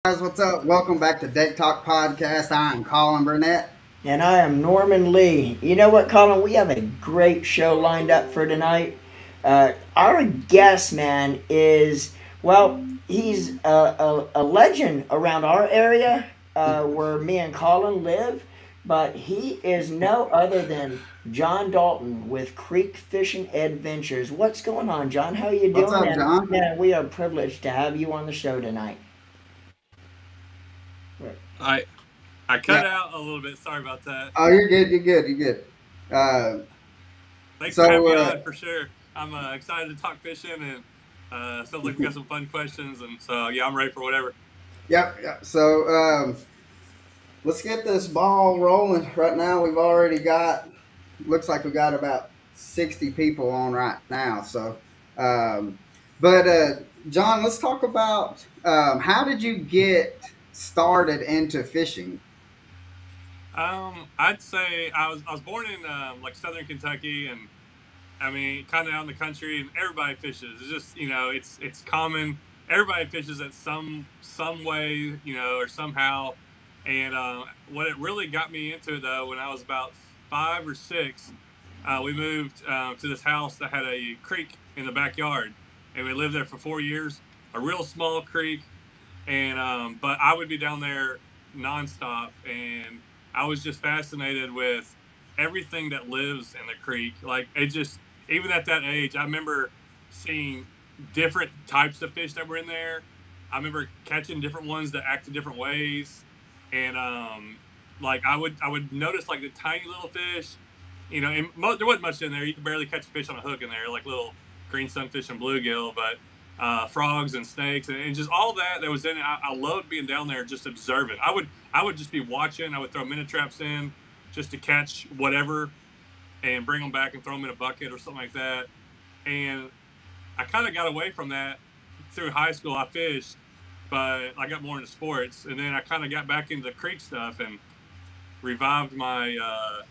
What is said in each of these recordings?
Guys, what's up? Welcome back to Deck Talk Podcast. I'm Colin Burnett. And I am Norman Lee. You know what, Colin? We have a great show lined up for tonight. Our guest, man, he's a legend around our area where me and Colin live, but he is no other than John Dalton with Creek Fishing Adventures. What's going on, John? How you What's doing? up, And John? man, we are privileged to have you on the show tonight. I I cut Yeah. out a little bit. Sorry about that. Oh, you're good. You're good. You're good. Uh, Thanks for having so, me uh, on for sure. I'm excited to talk fishing and sounds like we got some fun questions and so yeah, I'm ready for whatever. yep. Yep. Let's get this ball rolling. Right now, we've already got. Looks like we got about 60 people on right now. Um, but John, let's talk about how did you get started into fishing? I'd say I was born in like Southern Kentucky and I mean kind of out in the country and everybody fishes. It's just it's common. Everybody fishes at some way or somehow. And what it really got me into it though when I was about 5 or 6. We moved to this house that had a creek in the backyard, and we lived there for 4 years. A real small creek, and but I would be down there nonstop, and I was just fascinated with everything that lives in the creek. Like it just, even at that age, I remember seeing different types of fish that were in there. I remember catching different ones that acted different ways, and like I would notice like the tiny little fish and there wasn't much in there. You could barely catch a fish on a hook in there, like little green sunfish and bluegill, but frogs and snakes and just all that was in it. I loved being down there, just observing. I would just be watching. I would throw minute traps in just to catch whatever and bring them back and throw them in a bucket or something like that. And I kind of got away from that through high school. I fished, but I got more into sports, and then I kind of got back into the creek stuff and revived my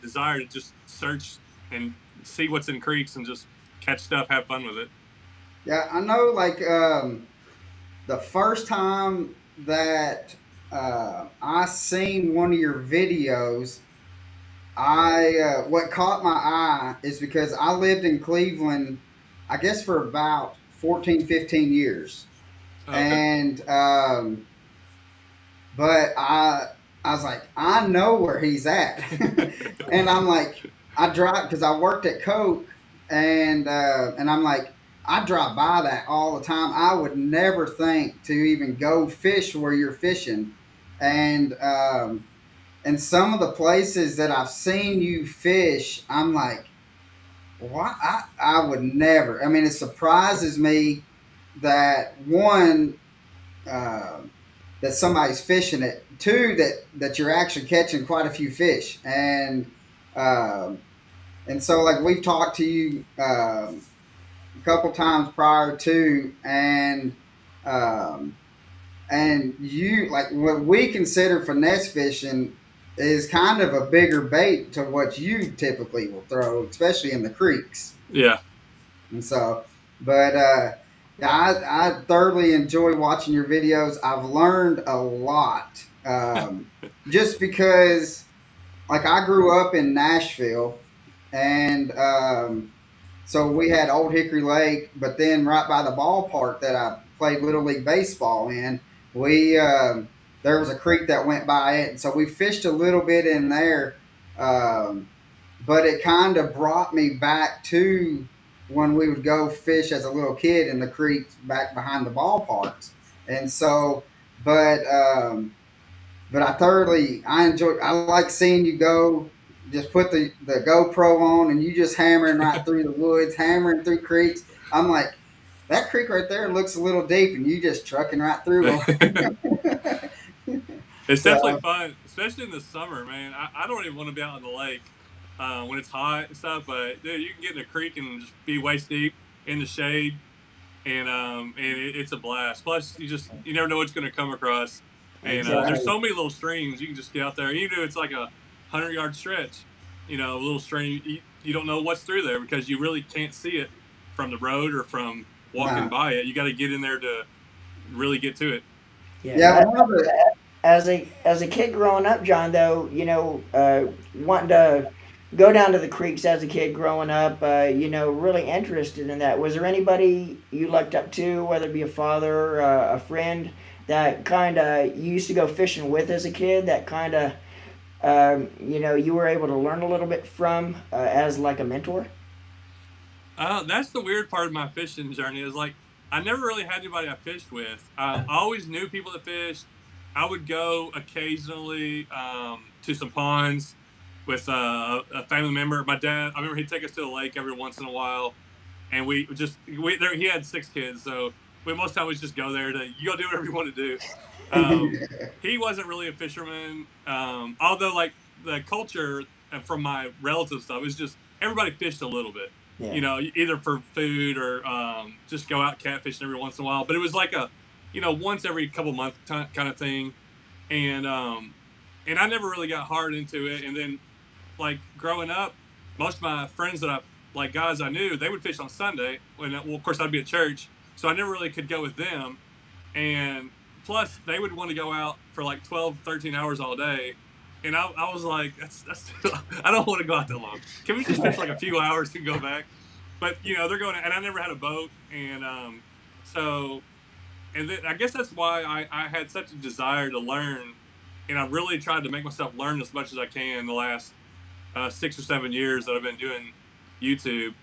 desire to just search and see what's in creeks and just catch stuff, have fun with it. Yeah, I know. The first time that I seen one of your videos, I what caught my eye is because I lived in Cleveland, I guess for about 14, 15 years, Oh, okay. and but I was like, I know where he's at, and I'm like, I drive because I worked at Coke, and I'm like, I drive by that all the time. I would never think to even go fish where you're fishing, and and some of the places that I've seen you fish, I'm like, what? I would never. I mean, it surprises me that one. Uh, that somebody's fishing it. Two, that you're actually catching quite a few fish, um, and so like we've talked to you a couple times prior to, um, and you like what we consider finesse fishing is kind of a bigger bait to what you typically will throw, especially in the creeks. Yeah. And so, but yeah, I thoroughly enjoy watching your videos. I've learned a lot just because, like, I grew up in Nashville, and so we had Old Hickory Lake, but then right by the ballpark that I played Little League Baseball in, we there was a creek that went by it, and so we fished a little bit in there. Um, but it kind of brought me back to when we would go fish as a little kid in the creeks back behind the ballparks. And so, but I thoroughly I enjoy. I like seeing you go. Just put the GoPro on and you just hammering right through the woods, hammering through creeks. I'm like, that creek right there looks a little deep, and you just trucking right through them. It's definitely So fun, especially in the summer, man. I don't even want to be out in the lake when it's hot and stuff, but dude, you can get in a creek and just be waist deep in the shade, and it's a blast. Plus, you never know what's going to come across, and there's exactly. so many little streams you can just get out there. Even if it's like 100 yard stretch, a little stream, you don't know what's through there because you really can't see it from the road or from walking No. by it. You got to get in there to really get to it. Yeah. Yeah, one of the As a kid growing up, John, though, wanting to go down to the creeks as a kid growing up, really interested in that. Was there anybody you looked up to, whether it be a father, a friend, that kind of you used to go fishing with as a kid, that kind of you were able to learn a little bit from as like a mentor? That's the weird part of my fishing journey is like I never really had anybody I fished with. I always knew people that fished. I would go occasionally to some ponds with a family member. My dad, I remember he'd take us to the lake every once in a while, and he had 6 kids, so most of the time we just go there to you go do whatever you want to do. He wasn't really a fisherman, although like the culture from my relative stuff is just everybody fished a little bit, Yeah. either for food or just go out catfishing every once in a while. But it was like a, once every couple months kind of thing, and I never really got hard into it. And then like growing up, most of my friends that like guys I knew, they would fish on Sunday when, well, of course I'd be at church, so I never really could go with them. And plus they would want to go out for like 12, 13 hours all day. And I was like, that's I don't want to go out that long. Can we just fish like a few hours and go back? But they're going, and I never had a boat, and so, and then I guess that's why I had such a desire to learn, and I really tried to make myself learn as much as I can the last 6 or 7 years that I've been doing YouTube.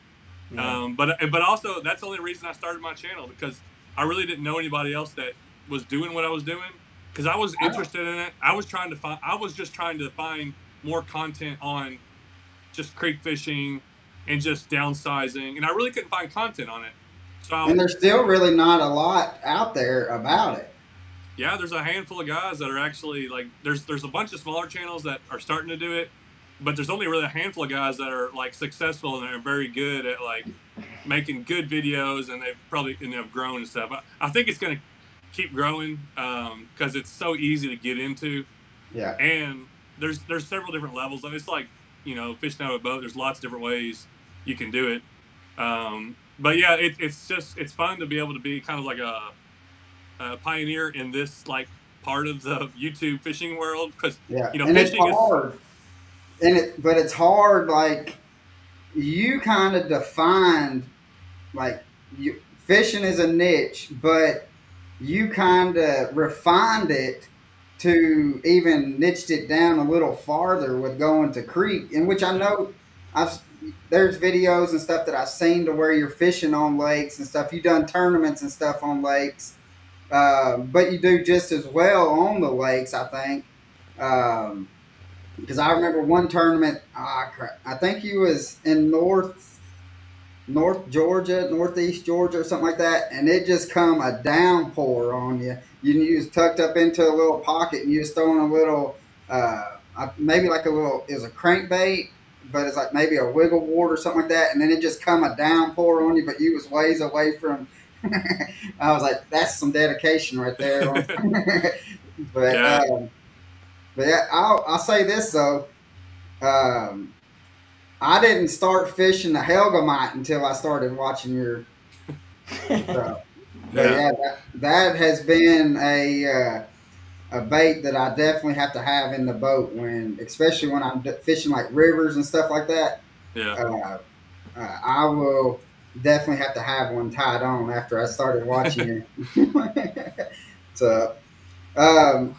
Yeah. But also that's the only reason I started my channel, because I really didn't know anybody else that was doing what I was doing, because I was interested in it. I was just trying to find more content on just creek fishing and just downsizing, and I really couldn't find content on it. So and there's still really not a lot out there about it. yeah, there's a handful of guys that are actually like there's a bunch of smaller channels that are starting to do it, but there's only really a handful of guys that are like successful and are very good at like making good videos, and they've probably have grown and stuff. I think it's going to keep growing because it's so easy to get into, Yeah. and there's several different levels. It's like fishing out of a boat. There's lots of different ways you can do it. But yeah, it's fun to be able to be kind of like a pioneer in this like part of the YouTube fishing world, because Yeah. And it's fishing is hard. But it's hard. Like you kind of defined, like fishing is a niche, but you kind of refined it to even niched it down a little farther with going to creek, in which I know I've there's videos and stuff that I've seen to where you're fishing on lakes and stuff. You've done tournaments and stuff on lakes, but you do just as well on the lakes, I think. Because I remember one tournament, I think you was in North Georgia, Northeast Georgia, or something like that, and it just come a downpour on you. You was tucked up into a little pocket, and you was throwing a little, maybe like a little, it was a crankbait, but it's like maybe a wiggle wart or something like that, and then it just come a downpour on you, but you was ways away from. I was like, that's some dedication right there. but yeah. but yeah, I'll say this though. Um, I didn't start fishing the Helgamite until I started watching your stuff. But Yeah. yeah, that has been a bait that I definitely have to have in the boat when, especially when I'm fishing like rivers and stuff like that. Yeah. I will definitely have to have one tied on after I started watching you. So, um,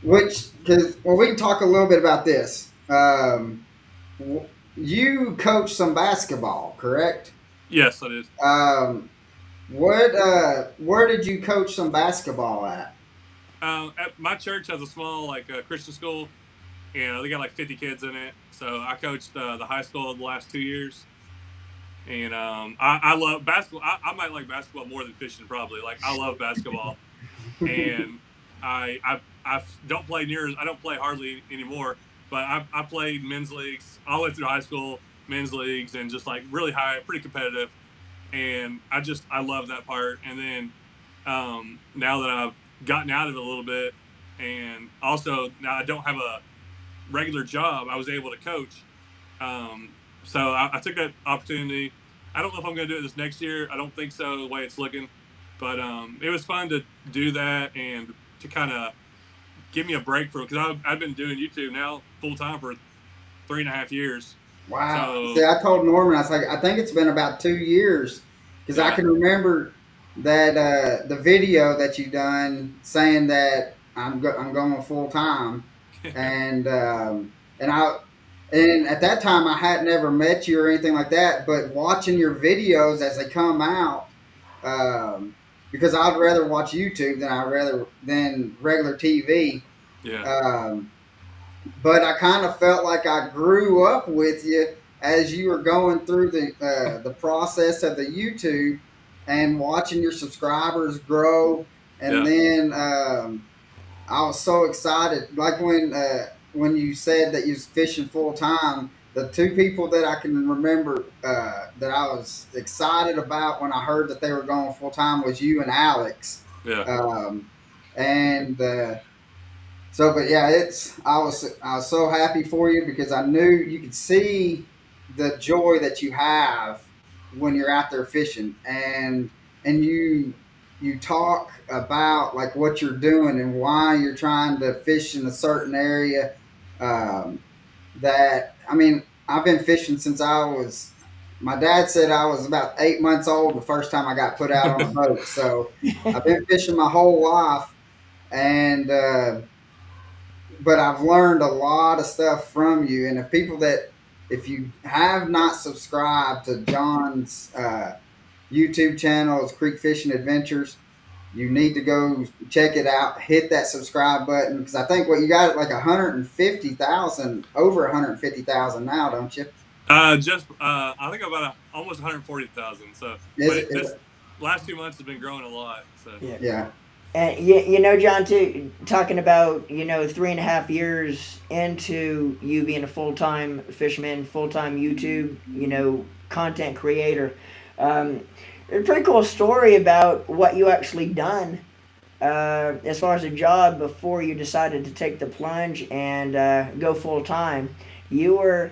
because we can talk a little bit about this. You coach some basketball, correct? Yes, it is. Where did you coach some basketball at? At my church has a small like Christian school. They got like 50 kids in it. So I coached the high school the last 2 years, and I love basketball. I might like basketball more than fishing, probably. Like I love basketball, and I don't play I don't play hardly anymore. But I played men's leagues all the way through high school, men's leagues, and just like really high, pretty competitive. And I love that part. And then now that I've gotten out of it a little bit, and also now I don't have a regular job, I was able to coach. So I took that opportunity. I don't know if I'm going to do it this next year. I don't think so, the way it's looking. But it was fun to do that and to kind of give me a break from, because I've been doing YouTube now full time for 3.5 years. Wow. See, So I told Norman, I was like, I think it's been about 2 years because I yeah, can remember that the video that you done saying that I'm going full time, and and I and at that time I had never met you or anything like that, but watching your videos as they come out, um, because I'd rather watch YouTube than regular TV. yeah, Um, but I kind of felt like I grew up with you as you were going through the process of the YouTube and watching your subscribers grow, and yeah. then I was so excited, like when you said that you was fishing full time. The two people that I can remember that I was excited about when I heard that they were going full time was you and Alex, Yeah. um, and so, but yeah, I was so happy for you because I knew you could see the joy that you have when you're out there fishing, and you talk about like what you're doing and why you're trying to fish in a certain area. Um, that I mean, I've been fishing since I was. My dad said I was about 8 months old the first time I got put out on a boat. So I've been fishing my whole life, and but I've learned a lot of stuff from you. And if you have not subscribed to John's YouTube channel, it's Creek Fishing Adventures, you need to go check it out. Hit that subscribe button because I think what you got like 150,000, over 150,000 now, don't you? Just I think about almost 140,000. So, Is but it? this last 2 months has been growing a lot. So Yeah. Yeah. And you know, John, too, talking about, 3.5 years into you being a full time fisherman, full time YouTube, content creator. A pretty cool story about what you actually done as far as a job before you decided to take the plunge and go full time. You were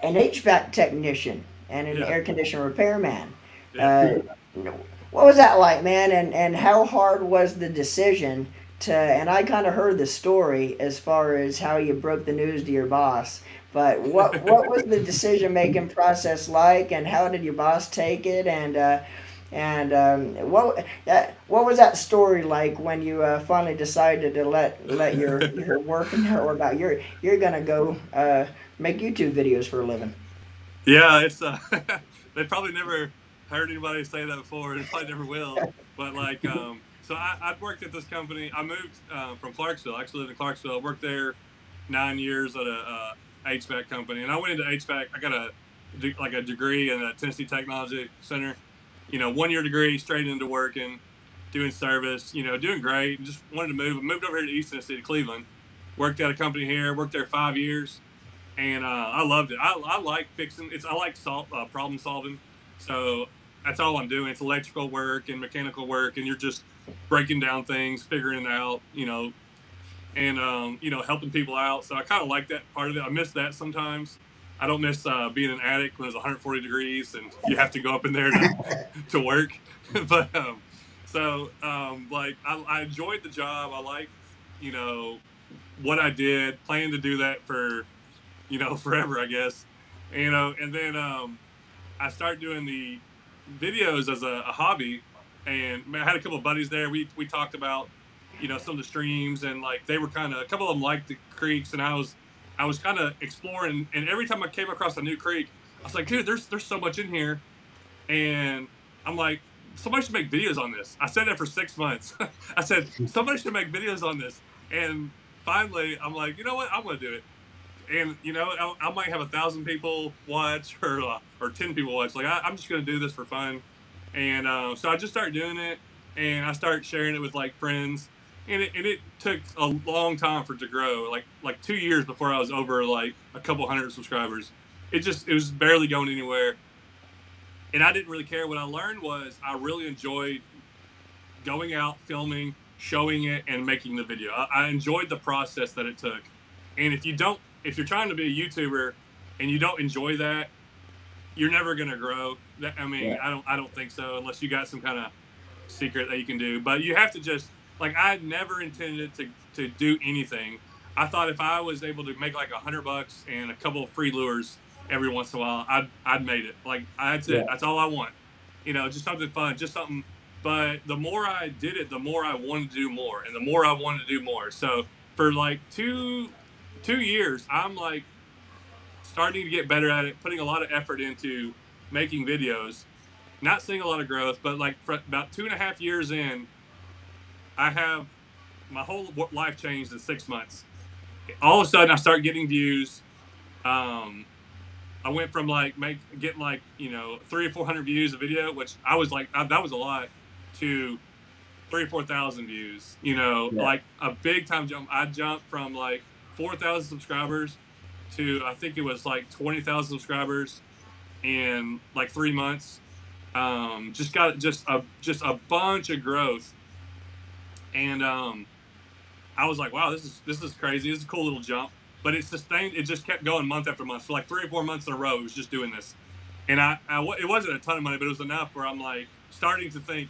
an HVAC technician and an yeah, air conditioner repairman. yeah. Uh, what was that like, man? And how hard was the decision to? And I kind of heard the story as far as how you broke the news to your boss. But what was the decision making process like, and how did your boss take it? And what was that story like when you finally decided to let your work know about you're gonna go make YouTube videos for a living? Yeah, it's they probably never heard anybody say that before, and probably never will. But like, so I'd worked at this company. I moved from Clarksville. I actually lived in Clarksville. I worked there 9 years at a HVAC company, and I went into HVAC. I got a degree in a Tennessee Technology Center. 1 year degree, straight into working, doing service. Doing great. Just wanted to move. I moved over here to East Tennessee, to Cleveland. Worked at a company here. Worked there 5 years. And I loved it. I like fixing. I like problem solving. So that's all I'm doing. It's electrical work and mechanical work, and you're just breaking down things, figuring it out, and helping people out. So I kind of like that part of it. I miss that sometimes. I don't miss being an attic when it's 140 degrees and you have to go up in there to work. But like I enjoyed the job. I liked what I did. Plan to do that for forever, I guess. And then I started doing the videos as a hobby, and I had a couple of buddies there. We talked about some of the streams, and like they were kind of, a couple of them liked the creeks, and I was kind of exploring. And every time I came across a new creek, I was like, dude, there's so much in here, and I'm like, somebody should make videos on this. I said that for 6 months. I said somebody should make videos on this, and finally I'm like, you know what, I'm gonna do it. And I might have 1,000 people watch or 10 people watch. Like I'm just gonna do this for fun, and so I just started doing it, and I started sharing it with like friends, and it took a long time for it to grow. Like 2 years before I was over like a couple hundred subscribers. It was barely going anywhere, and I didn't really care. What I learned was I really enjoyed going out, filming, showing it, and making the video. I enjoyed the process that it took. And if you're trying to be a YouTuber and you don't enjoy that, you're never gonna grow. I mean, Yeah. I don't think so, unless you got some kind of secret that you can do. But you have to just like I never intended to do anything. I thought if I was able to make like $100 and a couple of free lures every once in a while, I'd made it. Like that's Yeah. it. That's all I want. Just something fun, just something. But the more I did it, the more I wanted to do more, and the more I wanted to do more. So for like two years, I'm like starting to get better at it, putting a lot of effort into making videos. Not seeing a lot of growth, but like for about 2.5 years in, I have my whole life changed in 6 months. All of a sudden, I start getting views. I went from like getting like 300 or 400 views a video, which I was like that was a lot, to 3,000 or 4,000 views. Yeah. Like a big time jump. I jumped from like 4,000 subscribers to I think it was like 20,000 subscribers in like 3 months. Just got just a bunch of growth, and I was like, wow, this is crazy. This is a cool little jump. But it sustained. It just kept going month after month for like 3 or 4 months in a row. It was just doing this, and it wasn't a ton of money, but it was enough where I'm like starting to think,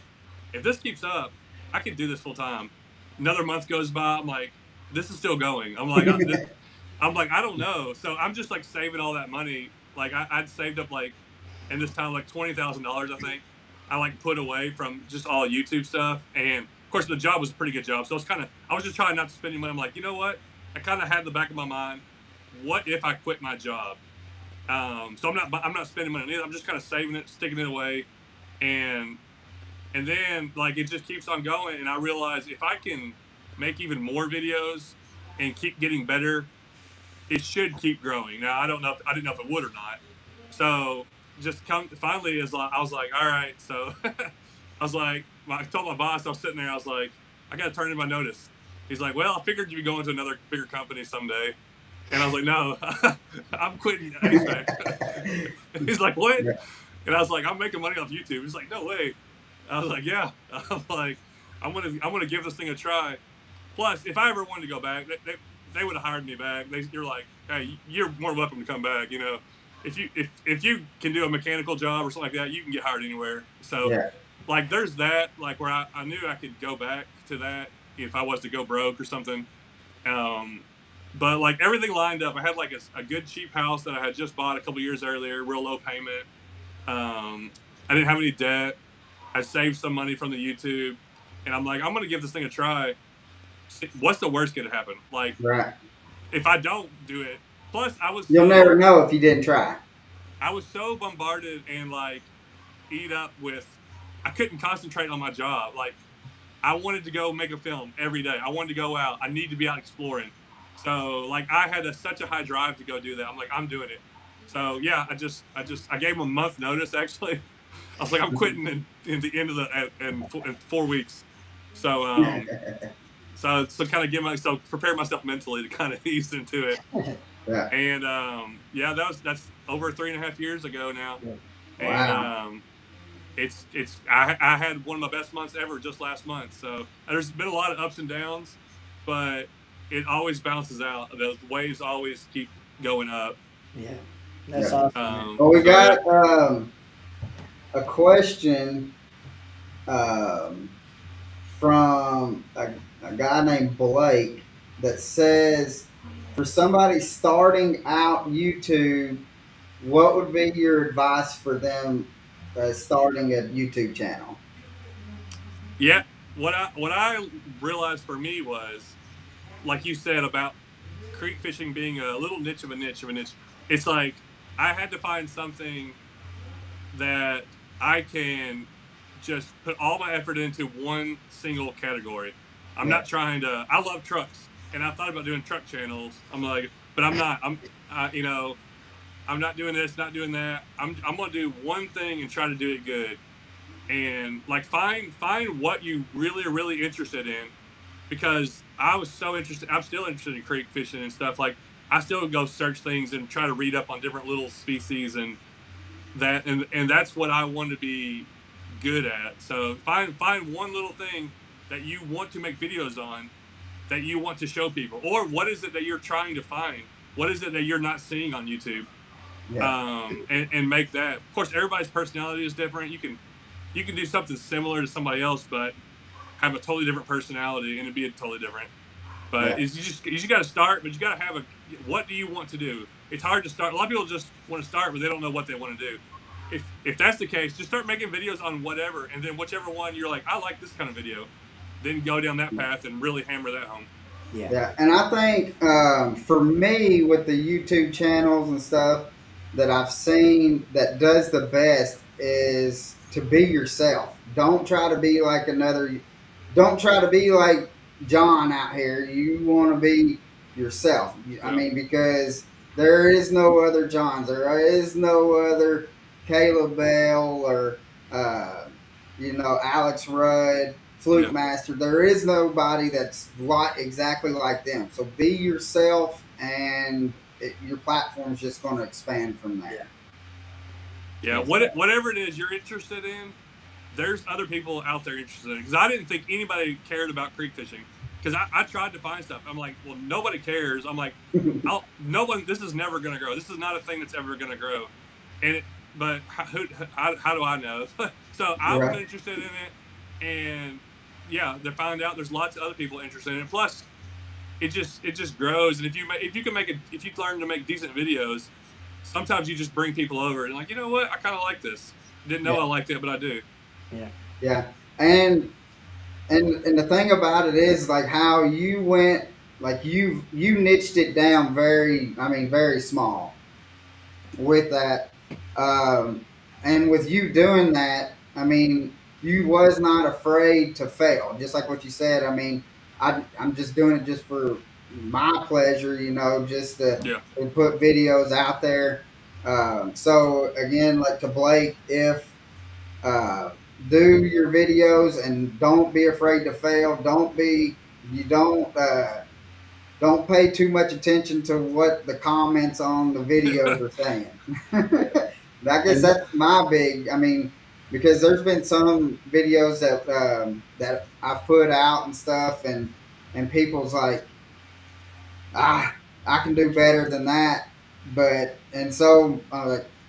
if this keeps up, I could do this full time. Another month goes by. I'm like, this is still going. I'm like, I don't know. So I'm just like saving all that money. Like I'd saved up like, in this time, like $20,000, I think. I like put away from just all YouTube stuff, and of course the job was a pretty good job. So I was just trying not to spend any money. I'm like, you know what? I kind of had in the back of my mind, what if I quit my job? So I'm not spending money on it. I'm just kind of saving it, sticking it away, and then like it just keeps on going. And I realize if I can make even more videos and keep getting better, it should keep growing. Now I didn't know if it would or not. So just finally is like I was like, all right. So I was like, I told my boss, I was sitting there, I was like, I got to turn in my notice. He's like, well, I figured you'd be going to another bigger company someday. And I was like, no, I'm quitting HVAC. He's like, what? Yeah. And I was like, I'm making money off YouTube. He's like, no way. I was like, yeah. I'm like, I'm gonna give this thing a try. Plus, if I ever wanted to go back, they would have hired me back. You're like, hey, you're more welcome to come back. If you can do a mechanical job or something like that, you can get hired anywhere. So, Yeah. like, there's that, like, where I knew I could go back to that if I was to go broke or something. But like everything lined up. I had like a good cheap house that I had just bought a couple years earlier, real low payment. I didn't have any debt. I saved some money from the YouTube, and I'm like, I'm gonna give this thing a try. What's the worst gonna happen? Like, Right. if I don't do it. Plus, You'll never know if you didn't try. I was so bombarded and like eat up with. I couldn't concentrate on my job. Like, I wanted to go make a film every day. I wanted to go out. I need to be out exploring. So like I had such a high drive to go do that. I'm like, I'm doing it. So yeah, I gave him a month notice actually. I was like, I'm quitting in the end of in 4 weeks. So so kind of prepare myself mentally to kind of ease into it. Yeah. And yeah, that's over 3.5 years ago now. Wow. And I had one of my best months ever just last month. So there's been a lot of ups and downs, but it always bounces out. The waves always keep going up. Yeah, that's Yeah. awesome. Well, we got a question from a guy named Blake that says, for somebody starting out YouTube, what would be your advice for them starting a YouTube channel? Yeah, what I realized for me was, like you said about creek fishing being a little niche of a niche of a niche. It's like I had to find something that I can just put all my effort into one single category. I'm Yeah. not trying to. I love trucks, and I thought about doing truck channels. I'm like, but I'm not. I'm not doing this, not doing that. I'm gonna do one thing and try to do it good, and like find what you really are really interested in, because I was so interested. I'm still interested in creek fishing and stuff. Like I still go search things and try to read up on different little species and that, and that's what I want to be good at. So find one little thing that you want to make videos on, that you want to show people, or what is it that you're trying to find? What is it that you're not seeing on YouTube? Yeah. And make that. Of course, everybody's personality is different. You can do something similar to somebody else, but have a totally different personality and it'd be totally different. But Yeah. you just got to start, but you got to have what do you want to do? It's hard to start. A lot of people just want to start, but they don't know what they want to do. If that's the case, just start making videos on whatever, and then whichever one you're like, I like this kind of video, then go down that path and really hammer that home. Yeah. Yeah, and I think for me with the YouTube channels and stuff that I've seen that does the best is to be yourself. Don't try to be like another. Don't try to be like John out here. You want to be yourself. I Yeah. mean, because there is no other Johns. There is no other Caleb Bell or Alex Rudd. Fluke Yeah. Master. There is nobody that's exactly like them. So be yourself, and your platform's just going to expand from there. Yeah. Whatever it is you're interested in, there's other people out there interested in it. Because I didn't think anybody cared about creek fishing. Because I tried to find stuff. I'm like, well, nobody cares. I'm like, no one. This is never going to grow. This is not a thing that's ever going to grow. But how do I know? So I was interested in it, and yeah, they found out there's lots of other people interested in it. Plus, it just grows. And if you learn to make decent videos, sometimes you just bring people over and like, you know what, I kind of like this. Didn't know I liked it, but I do. Yeah. Yeah, and the thing about it is like how you went, like you niched it down very small with that, and with you doing that, I mean, you was not afraid to fail, just like what you said. I mean, I'm just doing it just for my pleasure, just to put videos out there. So again, like to Blake, if do your videos and don't be afraid to fail. Don't pay too much attention to what the comments on the videos are saying. I guess that's my big. I mean, because there's been some videos that I've put out and stuff, and people's like, I can do better than that. And so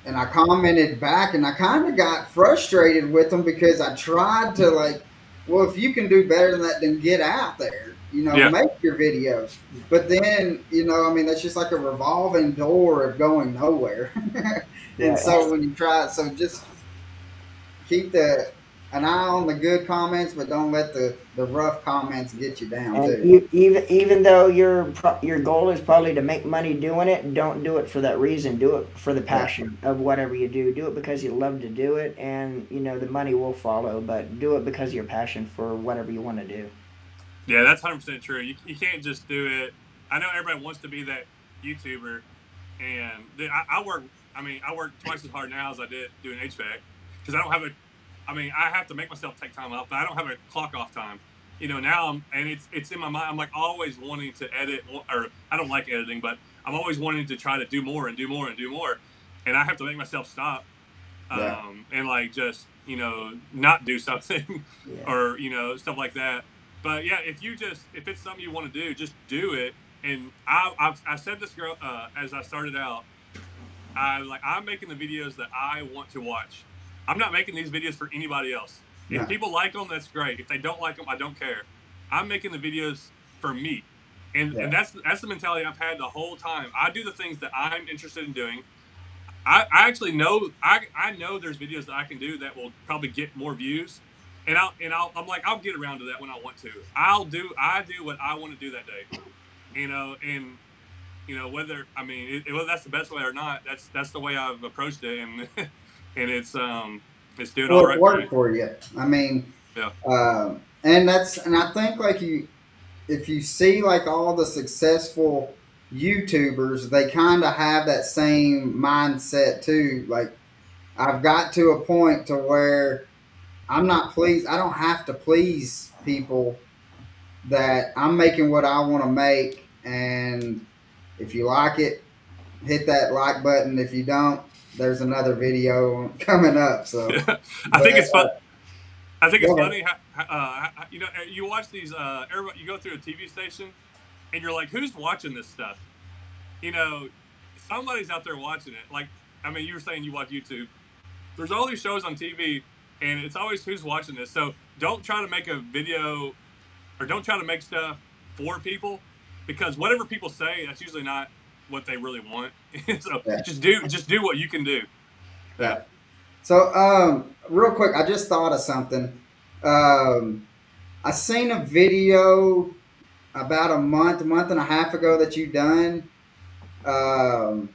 and I commented back, and I kind of got frustrated with them because I tried to like, well, if you can do better than that, then get out there, make your videos. But then, I mean, that's just like a revolving door of going nowhere. And so when you try it, so just keep an eye on the good comments, but don't let the rough comments get you down And too. even though your goal is probably to make money doing it, don't do it for that reason. Do it for the passion of whatever you do. Do it because you love to do it, and the money will follow. But do it because of your passion for whatever you want to do. Yeah, that's 100% true. You can't just do it. I know everybody wants to be that YouTuber, and I work. I mean, I work twice as hard now as I did doing HVAC because I don't have I have to make myself take time off, but I don't have a clock off time. Now it's in my mind. I'm like always wanting to edit, or I don't like editing, but I'm always wanting to try to do more and do more and do more, and I have to make myself stop, and like just not do something, or stuff like that. But yeah, if it's something you want to do, just do it. And I said this girl as I started out. I'm making the videos that I want to watch. I'm not making these videos for anybody else. If people like them, that's great. If they don't like them, I don't care. I'm making the videos for me, and that's the mentality I've had the whole time. I do the things that I'm interested in doing. I actually know I know there's videos that I can do that will probably get more views, and I'm like, I'll get around to that when I want to. I do what I want to do that day, and whether whether that's the best way or not, that's the way I've approached it, and and it's doing all right. It worked for you. I mean, and I think like if you see like all the successful YouTubers, they kind of have that same mindset too. Like I've got to a point to where I'm not pleased. I don't have to please people. That I'm making what I want to make, and if you like it, hit that like button. If you don't, there's another video coming up. So I think it's fun. I think it's funny how you watch these. Everybody, you go through a TV station, and you're like, who's watching this stuff? Somebody's out there watching it. Like, you were saying you watch YouTube. There's all these shows on TV and it's always who's watching this. So don't try to make a video or don't try to make stuff for people, because whatever people say, that's usually not what they really want. So Yeah. just do what you can do. Yeah. Yeah. So, real quick, I just thought of something. I seen a video about a month and a half ago that you done um,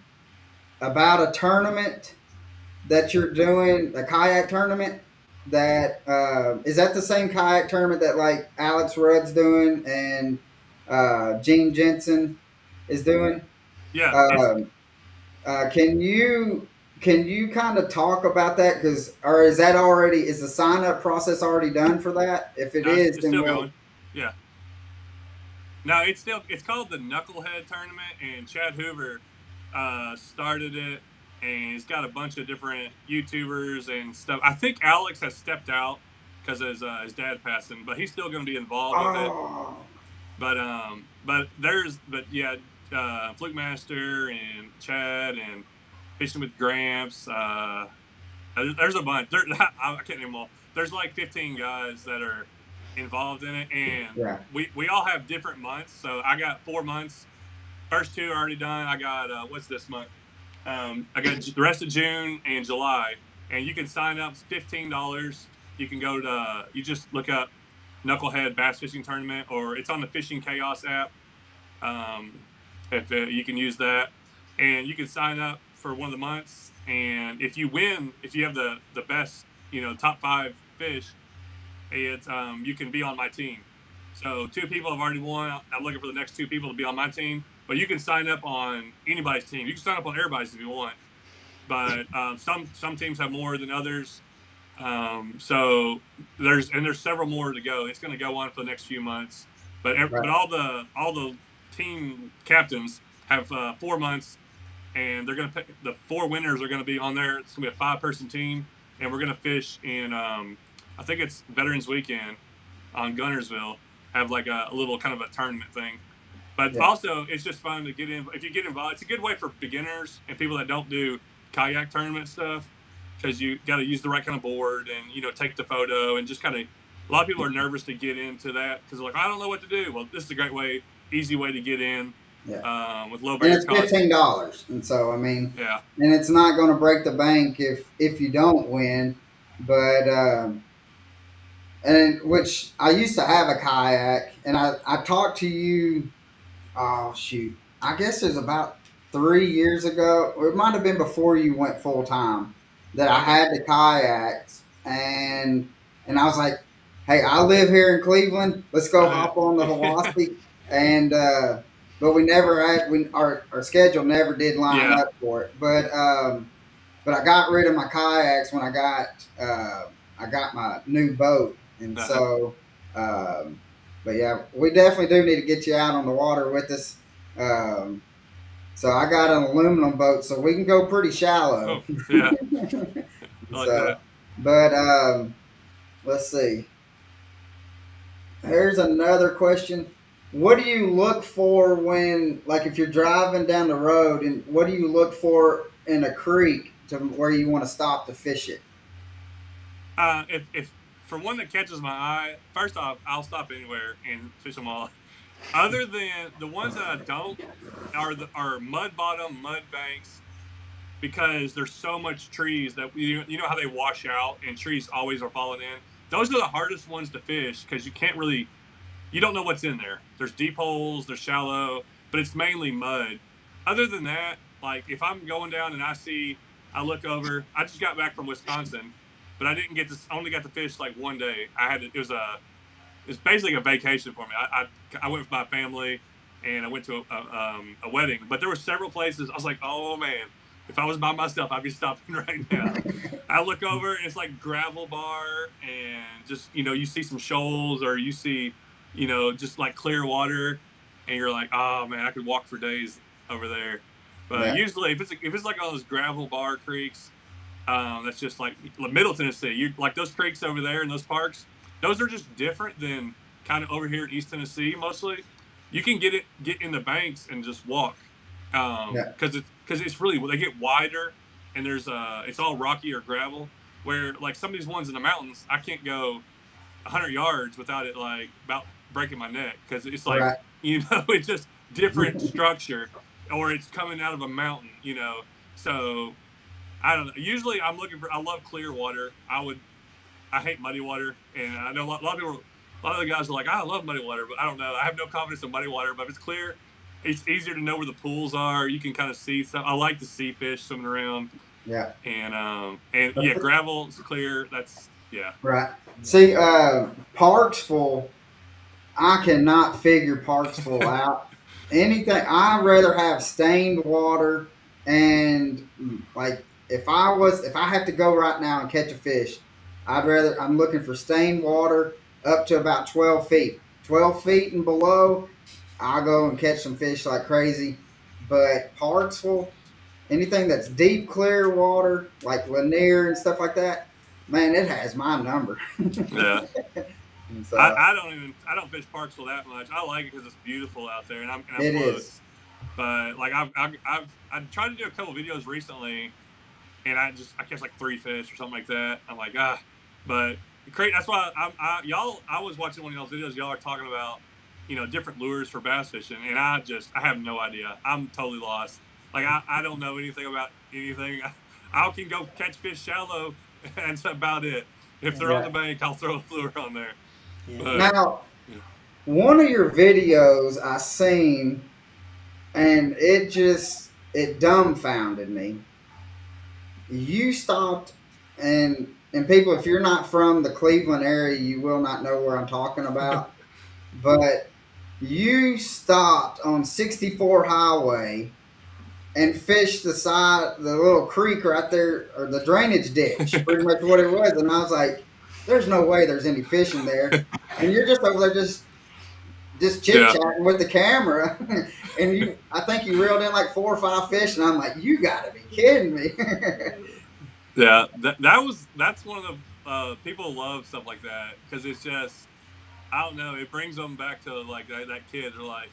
about a tournament that you're doing, a kayak tournament. That is that the same kayak tournament that like Alex Rudd's doing and Gene Jensen is doing? Yeah. It's Um, can you kind of talk about that? Because or is that already is the sign up process already done for that? If it no, it's, is, it's then still we'll. going. Yeah. No, it's called the Knucklehead Tournament, and Chad Hoover started it, and he's got a bunch of different YouTubers and stuff. I think Alex has stepped out because his dad passing, but he's still going to be involved with it. Oh, But yeah, Fluke Master and Chad and Fishing with Gramps. There's a bunch. I can't name them all. There's like 15 guys that are involved in it, and yeah, we all have different months. So I got 4 months. First two are already done. I got what's this month? I got the rest of June and July, and you can sign up. It's $15. You can go to you just look up Knucklehead Bass Fishing Tournament, or it's on the Fishing Chaos app. Um, if you can use that, and you can sign up for one of the months. And if you win, if you have the best, top 5 fish, it's you can be on my team. So 2 people have already won. I'm looking for the next 2 people to be on my team. But you can sign up on anybody's team. You can sign up on everybody's if you want. But some teams have more than others. So there's several more to go. It's going to go on for the next few months. But right, all the team captains have 4 months, and they're going to pick the 4 winners are going to be on there. It's going to be a 5-person team, and we're going to fish in I think it's Veterans Weekend on Gunnersville. Have like a little kind of a tournament thing. But yeah, also, it's just fun to get in. If you get involved, it's a good way for beginners and people that don't do kayak tournament stuff, because you got to use the right kind of board and take the photo and just kind of. A lot of people are nervous to get into that because they're like, I don't know what to do. Well, this is a great way, easy way to get in yeah. with low And barrier it's cost. $15, and so I mean, Yeah, and it's not going to break the bank if you don't win, but and which I used to have a kayak, and I talked to you. Oh shoot! I guess it was about 3 years ago, or it might have been before you went full time. That I okay, had the kayaks, and I was like, "Hey, I live here in Cleveland. Let's go oh hop on the yeah, Hiwassee." And but we never had our schedule never did line yeah, up for it. But I got rid of my kayaks when I got my new boat, and uh-huh. so. Um, but yeah, we definitely do need to get you out on the water with us. Um, so I got an aluminum boat, so we can go pretty shallow. Oh yeah, I like So, that. but let's see. Here's another question. What do you look for when, like, if you're driving down the road, and what do you look for in a creek to where you want to stop to fish it? If for one that catches my eye, first off, I'll stop anywhere and fish them all. Other than the ones that I don't are mud bottom, mud banks, because there's so much trees that you know how they wash out and trees always are falling in. Those are the hardest ones to fish because you don't know what's in there. There's deep holes, there's shallow, but it's mainly mud. Other than that, like if I'm going down and I look over. I just got back from Wisconsin, but I didn't get to. I only got to fish like one day. It was basically a vacation for me. I went with my family, and I went to a wedding. But there were several places. I was like, oh man, if I was by myself, I'd be stopping right now. I look over, and it's like gravel bar, and just you see some shoals, or you see, just like clear water, and you're like, oh man, I could walk for days over there. But Yeah, usually, if it's like all those gravel bar creeks, that's just like Middle Tennessee. You like those creeks over there in those parks. Those are just different than kind of over here in East Tennessee. Mostly, you can get in the banks and just walk, yeah, because it's really they get wider, and it's all rocky or gravel. Where like some of these ones in the mountains, I can't go 100 yards without it like about breaking my neck because it's like Right. it's just different structure, or it's coming out of a mountain, So I don't know. Usually, I'm looking for. I love clear water. I hate muddy water, and I know a lot of people. A lot of the guys are like, I love muddy water, but I don't know. I have no confidence in muddy water. But if it's clear, it's easier to know where the pools are. You can kind of see stuff. I like to see fish swimming around, Yeah. and yeah, gravel's clear. That's yeah. Right. See, Parksville, I cannot figure Parksville out. Anything, I'd rather have stained water, and like if I have to go right now and catch a fish, I'm looking for stained water up to about 12 feet. 12 feet and below, I'll go and catch some fish like crazy. But Parksville, anything that's deep, clear water, like Lanier and stuff like that, man, it has my number. Yeah. And so I don't fish Parksville that much. I like it because it's beautiful out there, and I'm it close. is. But like I've tried to do a couple videos recently, and I catch like 3 fish or something like that. I'm like but that's why I was watching one of y'all's videos. Y'all are talking about different lures for bass fishing, and I have no idea. I'm totally lost. Like I don't know anything about anything. I can go catch fish shallow, and that's about it. If they're on the bank, I'll throw a lure on there. Yeah. But, Now, one of your videos I seen, and it dumbfounded me. You stopped, and people, if you're not from the Cleveland area, you will not know where I'm talking about. But you stopped on 64 Highway and fished the little creek right there, or the drainage ditch, pretty much what it was. And I was like, there's no way there's any fish in there. And you're just over there just chit chatting with the camera. And I think you reeled in like 4 or 5 fish. And I'm like, you got to be kidding me. Yeah, that's one of the people love stuff like that because it's just I don't know, it brings them back to like that kid. They're like,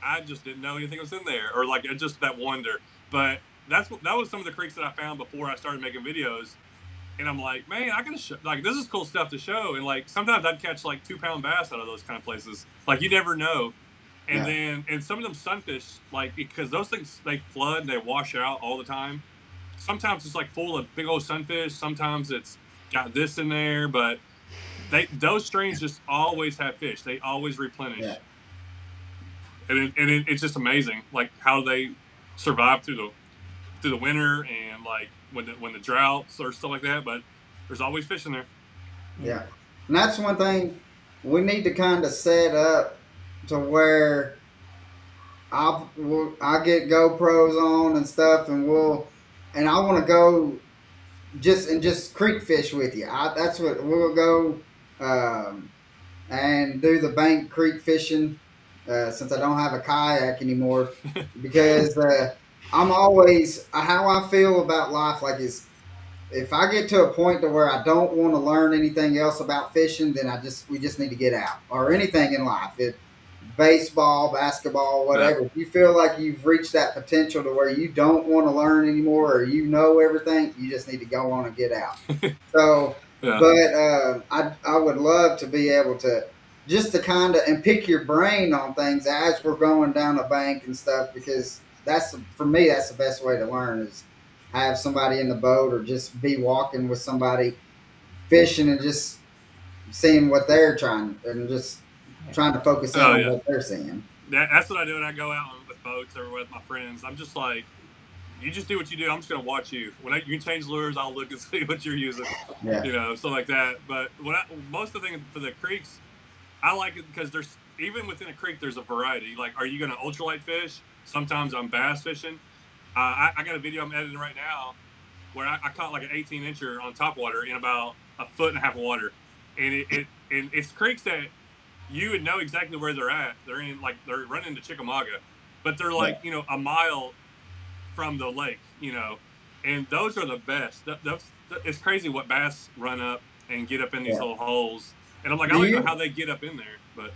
I just didn't know anything was in there, or like just that wonder. But that was some of the creeks that I found before I started making videos, and I'm like, man, I gotta show, like this is cool stuff to show. And like sometimes I'd catch like 2-pound bass out of those kind of places. Like you never know. And then some of them sunfish, like because those things they flood and they wash out all the time. Sometimes it's like full of big old sunfish. Sometimes it's got this in there, but those streams just always have fish. They always replenish, and it's just amazing, like how they survive through the winter and like when the droughts or stuff like that. But there's always fish in there. Yeah, and that's one thing we need to kind of set up to where I get GoPros on and stuff, and I want to go just creek fish with you. That's what we'll go and do the bank creek fishing since I don't have a kayak anymore because I'm always how I feel about life like is if I get to a point to where I don't want to learn anything else about fishing, then we just need to get out or anything in life. Baseball, basketball, whatever. Yeah. If you feel like you've reached that potential to where you don't want to learn anymore or you know everything, you just need to go on and get out. So, but I would love to be able to just to kind of and pick your brain on things as we're going down the bank and stuff because for me that's the best way to learn is have somebody in the boat or just be walking with somebody fishing and just seeing what they're trying to focus on what they're seeing. That's what I do when I go out with boats or with my friends. I'm just like, you just do what you do. I'm just going to watch you. When you change lures, I'll look and see what you're using. Yeah. Stuff like that. But most of the things for the creeks, I like it because there's even within a creek, there's a variety. Like, are you going to ultralight fish? Sometimes I'm bass fishing. I got a video I'm editing right now where I caught like an 18-incher on topwater in about 1.5 feet of water. And it's creeks that you would know exactly where they're at. They're they're running to Chickamauga, but they're like, a mile from the lake, and those are the best. It's crazy what bass run up and get up in these little holes. And I'm like, I don't even know how they get up in there, but.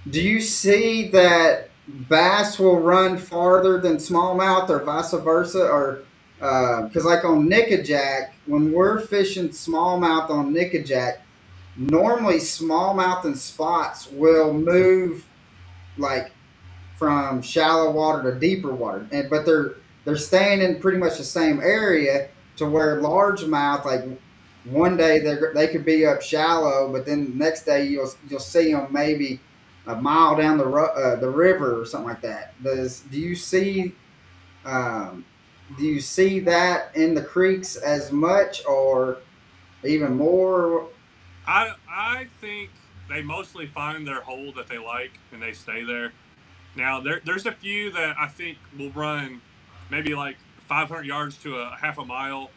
Do you see that bass will run farther than smallmouth or vice versa? Or because like on Nickajack, when we're fishing smallmouth on Nickajack, normally smallmouth and spots will move like from shallow water to deeper water, and but they're staying in pretty much the same area to where largemouth like one day they could be up shallow, but then the next day you'll see them maybe a mile down the river or something like that. Um, do you see that in the creeks as much or even more? I think they mostly find their hole that they like and they stay there. Now there's a few that I think will run maybe like 500 yards to a half a mile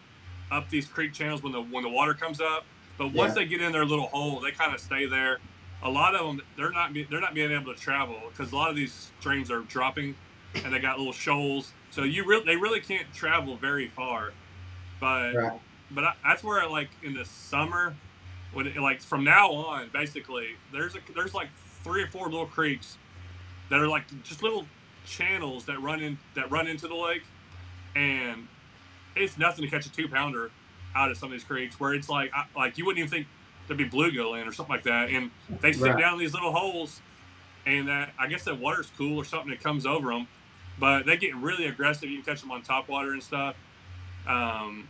up these creek channels when the water comes up. But once Yeah, they get in their little hole, they kind of stay there. A lot of them they're not being able to travel because a lot of these streams are dropping and they got little shoals. So they really can't travel very far. But right, that's where like in the summer when like from now on basically there's like three or four little creeks that are like just little channels that run into the lake, and it's nothing to catch a 2 pounder out of some of these creeks where it's like you wouldn't even think there'd be bluegill in or something like that, and they sit right. down in these little holes, and that I guess that water's cool or something that comes over them, but they get really aggressive. You can catch them on top water and stuff.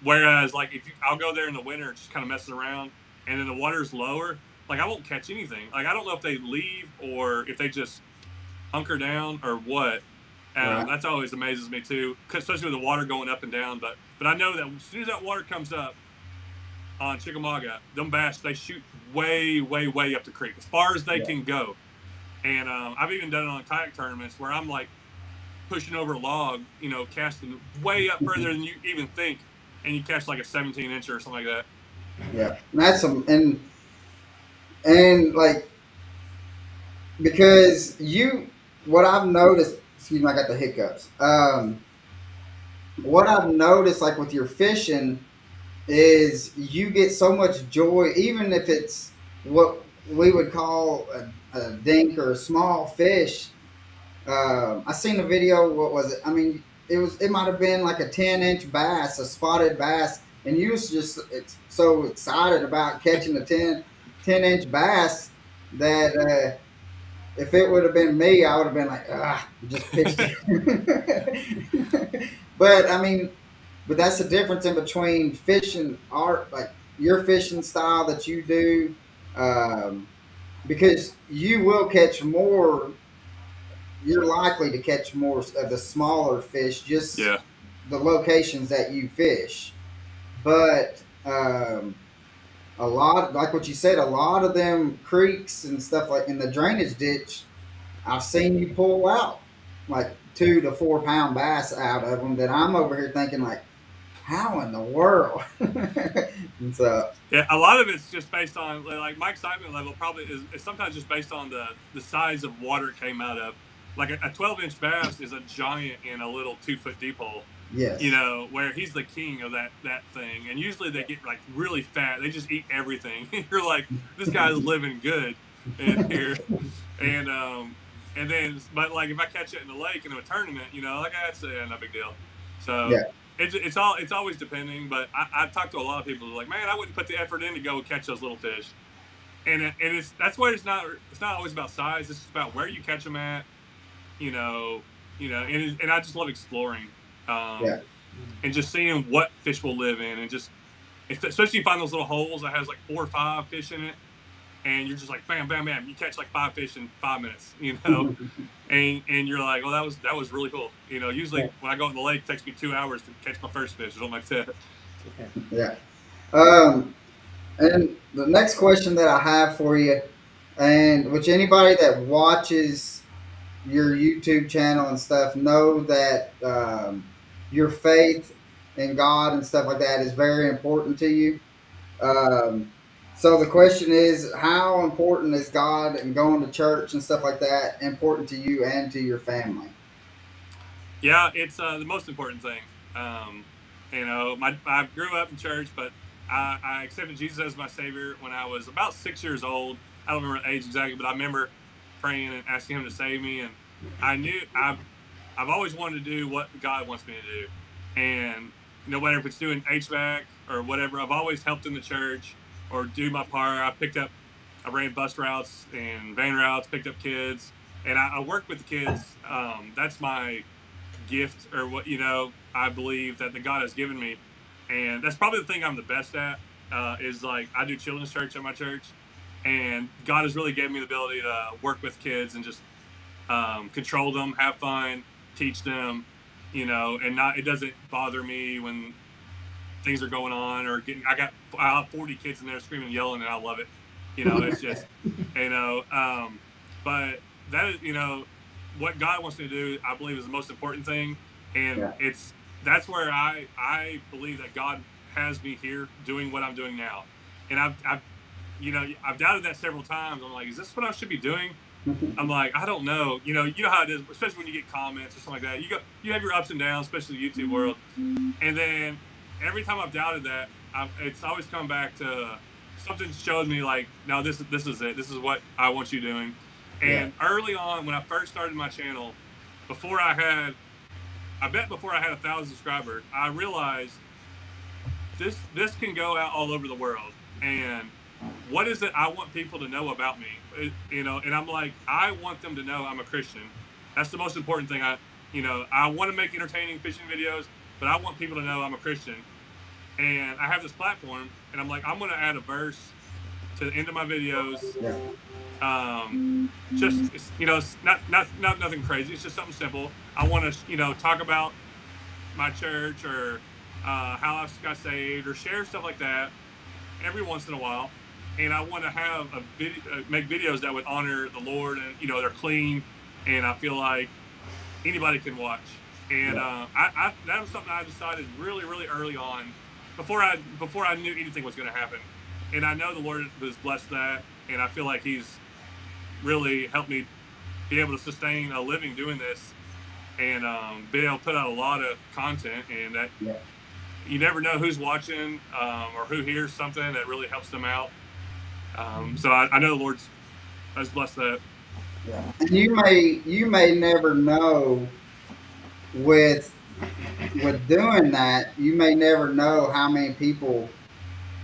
Whereas like I'll go there in the winter just kind of messing around, and then the water's lower, like I won't catch anything. Like I don't know if they leave or if they just hunker down or what. Right. That's always amazes me too, especially with the water going up and down. But I know that as soon as that water comes up on Chickamauga, them bass they shoot way way up the creek as far as they Yeah. can go. And I've even done it on kayak tournaments where I'm like pushing over a log, casting way up further than you even think, and you catch like a 17 incher or something like that. Yeah. And that's some and like because what I've noticed. Excuse me, I got the hiccups. What I've noticed, like with your fishing, is you get so much joy, even if it's what we would call a dink or a small fish. I seen a video. What was it? I mean, it might have been like a 10-inch bass, a spotted bass, and you was just so excited about catching a 10-inch bass that if it would have been me, I would have been like, just pitched it. But I mean, but that's the difference in between fishing art, like your fishing style that you do, um, because you will catch more. You're likely to catch more of the smaller fish, just Yeah, the locations that you fish. But a lot, like what you said, a lot of them creeks and stuff like in the drainage ditch, I've seen you pull out like 2 to 4 pound bass out of them. That I'm over here thinking like, how in the world? And so, yeah. A lot of it's just based on like my excitement level. Probably is sometimes just based on the size of water it came out of. Like a 12-inch bass is a giant in a little 2 foot deep hole. yes, Where he's the king of that thing, and usually they get like really fat. They just eat everything. You're like, this guy's living good in here, and then but like if I catch it in the lake in a tournament, like that's no big deal. So yeah, it's always depending. But I've talked to a lot of people who are like, man, I wouldn't put the effort in to go catch those little fish, and that's why it's not always about size. It's just about where you catch them at, you know, and I just love exploring. yeah, Um, and just seeing what fish will live in, and just especially you find those little holes that has like 4 or 5 fish in it, and you're just like bam, bam, bam. You catch like 5 fish in 5 minutes, and you're like, well, that was really cool. Usually when I go in the lake, it takes me 2 hours to catch my first fish or something like that. yeah. Um, and the next question that I have for you, and which anybody that watches your YouTube channel and stuff know that your faith in God and stuff like that is very important to you. Um, so the question is, how important is God and going to church and stuff like that important to you and to your family? Yeah, it's the most important thing. I grew up in church, but I accepted Jesus as my Savior when I was about 6 years old. I don't remember the age exactly, but I remember praying and asking Him to save me. And I knew I've always wanted to do what God wants me to do, and whether if it's doing HVAC or whatever, I've always helped in the church or do my part. I ran bus routes and van routes, picked up kids, and I work with the kids. That's my gift, or what I believe that the God has given me, and that's probably the thing I'm the best at. Is like I do children's church at my church, and God has really given me the ability to work with kids and just control them, have fun, teach them, and not it doesn't bother me when things are going on or getting. I have 40 kids in there screaming, and yelling, and I love it. It's just you know, but that is what God wants me to do. I believe is the most important thing, and Yeah. that's where I believe that God has me here doing what I'm doing now, and I've doubted that several times. I'm like, is this what I should be doing? I'm like, I don't know. You know how it is, especially when you get comments or something like that. You have your ups and downs, especially the YouTube world. And then every time I've doubted that, it's always come back to something showed me like, no, this is it. This is what I want you doing. And early on, when I first started my channel, before I had 1,000 subscribers, I realized this can go out all over the world. And what is it I want people to know about me? And I'm like, I want them to know I'm a Christian. That's the most important thing. I want to make entertaining fishing videos, but I want people to know I'm a Christian. And I have this platform, and I'm like, I'm going to add a verse to the end of my videos. Just it's not nothing crazy. It's just something simple. I want to talk about my church or how I got saved or share stuff like that every once in a while. And I want to have make videos that would honor the Lord, and they're clean, and I feel like anybody can watch. And that was something I decided really, really early on, before I knew anything was going to happen. And I know the Lord has blessed that, and I feel like He's really helped me be able to sustain a living doing this, and be able to put out a lot of content, and that you never know who's watching or who hears something that really helps them out. So I know the Lord has blessed that. Yeah. And you may never know with doing that, you may never know how many people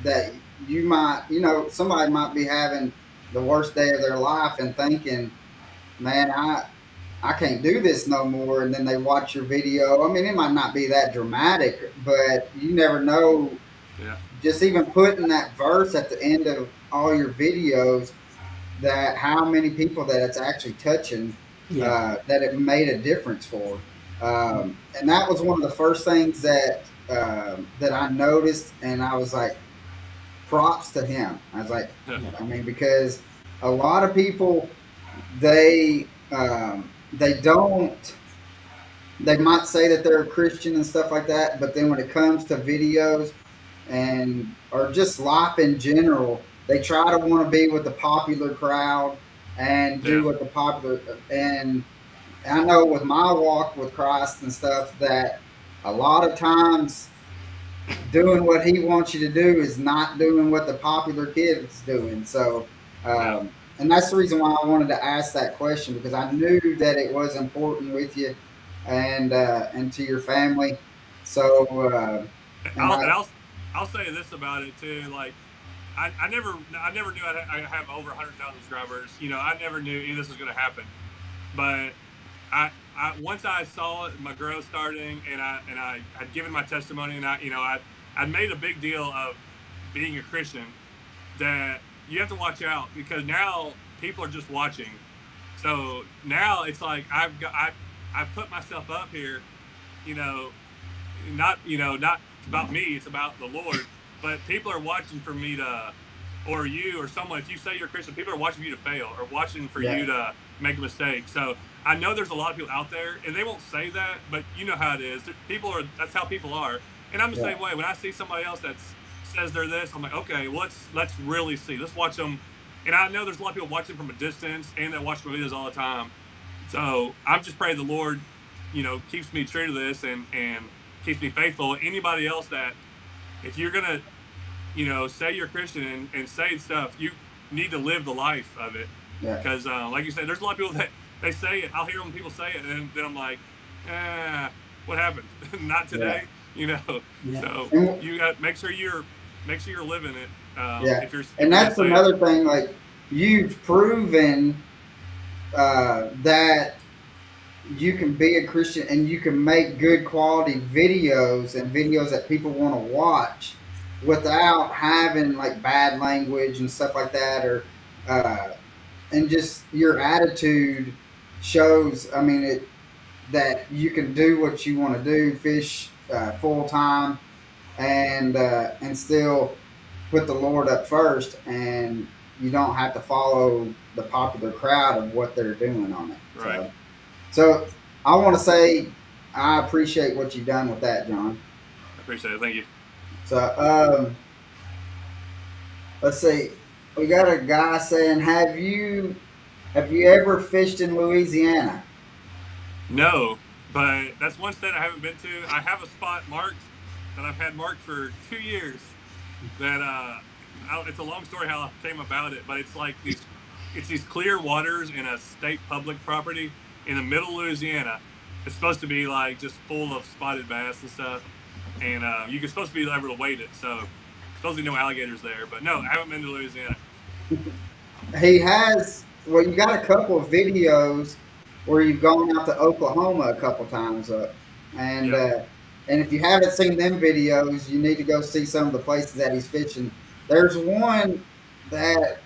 that you might, somebody might be having the worst day of their life and thinking, man, I can't do this no more. And then they watch your video. I mean, it might not be that dramatic, but you never know. Yeah. Just even putting that verse at the end of all your videos, that how many people that it's actually touching, that it made a difference for. And that was one of the first things that I noticed, and I was like, props to him. I was like, I mean, because a lot of people, they don't. They might say that they're a Christian and stuff like that, but then when it comes to videos and or just life in general, they try to want to be with the popular crowd and do what the popular. And I know with my walk with Christ and stuff that a lot of times doing what He wants you to do is not doing what the popular kid's doing. So, and that's the reason why I wanted to ask that question, because I knew that it was important with you and to your family. So, I'll say this about it too. Like, I never knew I'd have over 100,000 subscribers. I never knew any of this was going to happen. But I once I saw it, my growth starting, and I had given my testimony, and I'd made a big deal of being a Christian, that you have to watch out, because now people are just watching. So now it's like I've put myself up here, not about me, it's about the Lord. But people are watching for me to, or you or someone, if you say you're a Christian, people are watching for you to fail or watching for you to make a mistake. So I know there's a lot of people out there, and they won't say that, but you know how it is. That's how people are. And I'm the same way. When I see somebody else that says they're this, I'm like, okay, well, let's really see. Let's watch them. And I know there's a lot of people watching from a distance, and that watch my videos all the time. So I'm just praying the Lord, keeps me true to this and keeps me faithful. Anybody else that, if you're going to, say you're a Christian and say stuff, you need to live the life of it. Because, like you said, there's a lot of people that they say it. I'll hear when people say it, and then I'm like, what happened? Not today. you know. Yeah. So And you got make sure you're living it. yeah, If and you're gonna that's say it, another thing. Like you've proven that you can be a Christian and you can make good quality videos and videos that people want to watch without having like bad language and stuff like that, or uh, and just your attitude shows. I mean, it that you can do what you want to do, fish full time, and still put the Lord up first, and you don't have to follow the popular crowd of what they're doing on it. right? So I want to say I appreciate what you've done with that, John. I appreciate it. Thank you. So let's see. We got a guy saying, have you ever fished in Louisiana? No, but that's one state I haven't been to. I have a spot marked that I've had marked for 2 years. That it's a long story how I came about it, but it's these clear waters in a state public property in the middle of Louisiana. It's supposed to be like just full of spotted bass and stuff, and you're supposed to be able to wade it. So supposedly no alligators there, but no, I haven't been to Louisiana. He has. Well, you got a couple of videos where you've gone out to Oklahoma a couple times, and Yep. uh, and if you haven't seen them videos, you need to go see some of the places that he's fishing. There's one that,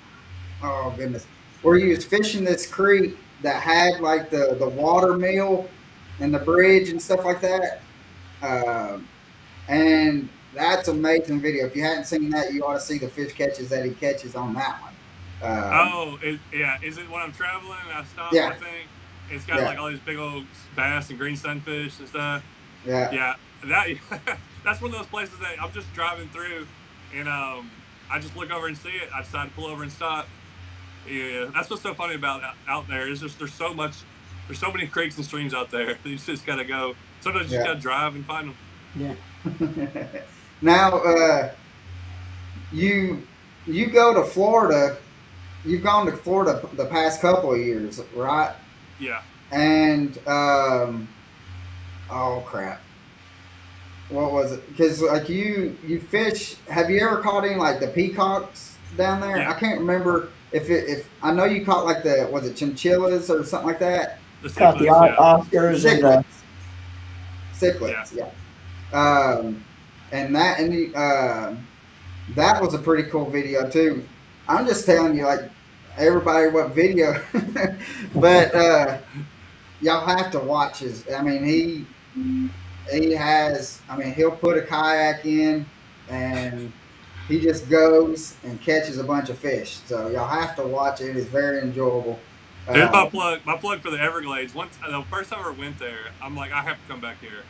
oh goodness, where he was fishing this creek that had like the water mill and the bridge and stuff like that. Um, and that's amazing video. If you hadn't seen that, you ought to see the fish catches that he catches on that one. Oh, yeah. Is it when I'm traveling? I stop. I Yeah, think it's got yeah, like all these big old bass and green sunfish and stuff. yeah, Yeah, that that's one of those places that I'm just driving through, and I just look over and see it. I decide to pull over and stop. Yeah, that's what's so funny about out there. Is just there's so many creeks and streams out there. You just gotta go. Sometimes you just yeah. gotta drive and find them. Yeah. Now, you you go to Florida. You've gone to Florida the past couple of years, right? Yeah. And oh crap, what was it? Because like you fish. Have you ever caught any like the peacocks down there? Yeah. I can't remember if I know you caught like the, was it chinchillas or something like that? The Caught the cichlids. Yeah. Oscars and the. Cichlids, Yeah. cichlids, yeah. Um, and that was a pretty cool video too. I'm just telling you, like everybody, what video, but y'all have to watch his. I mean, he has. I mean, he'll put a kayak in, and he just goes and catches a bunch of fish. So y'all have to watch it. It's very enjoyable. Here's Uh, my plug for the Everglades. Once the first time I went there, I'm like, I have to come back here,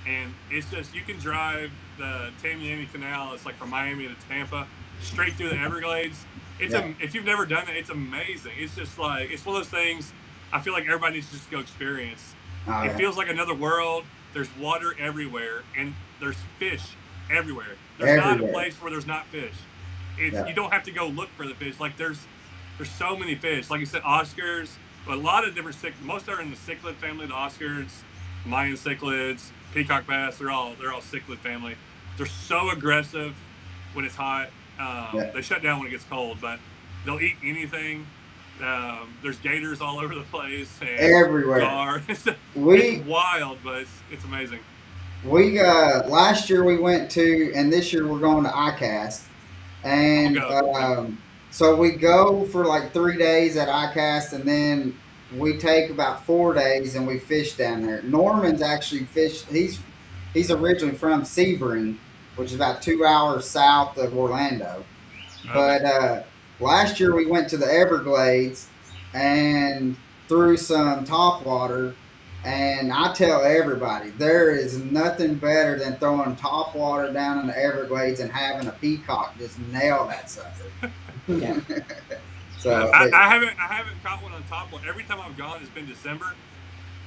and it's just you can drive the Tamiami Canal. It's like from Miami to Tampa, straight through the Everglades. yeah. If you've never done it, it's amazing. It's just like it's one of those things. I feel like everybody needs to just go experience. Oh It yeah. feels like another world. There's water everywhere, and there's fish everywhere. There's not a Everywhere. place where there's not fish. It's Yeah. you don't have to go look for the fish. Like there's so many fish. Like you said, Oscars, but a lot of different most are in the cichlid family. The Oscars, Mayan cichlids, peacock bass. They're all cichlid family. They're so aggressive when it's hot. Yeah. They shut down when it gets cold, but they'll eat anything. There's gators all over the place and Everywhere. gar. It's We wild, but it's amazing. we last year we went to, and this year we're going to ICAST, I'm gonna and go. Yep. so we go for like 3 days at ICAST, and then we take about 4 days and we fish down there. Norman's actually fished. He's originally from Sebring, which is about 2 hours south of Orlando. Okay. But last year we went to the Everglades and threw some top water. And I tell everybody, there is nothing better than throwing top water down in the Everglades and having a peacock just nail that sucker. Yeah. So, I haven't caught one on top one. Every time I've gone, it's been December,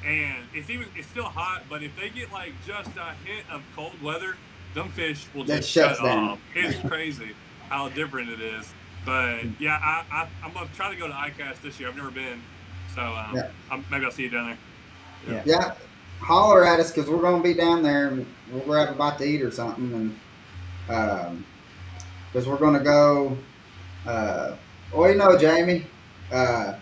and it's still hot. But if they get like just a hint of cold weather, them fish will that just shuts shut down. off. It's crazy how different it is. But yeah, I'm gonna try to go to ICAST this year. I've never been, so Yeah. maybe I'll see you down there. Yeah. Yeah. holler at us because we're gonna be down there and we'll grab a bite to eat or something, and because we're gonna go. Well, Jamie. Uh,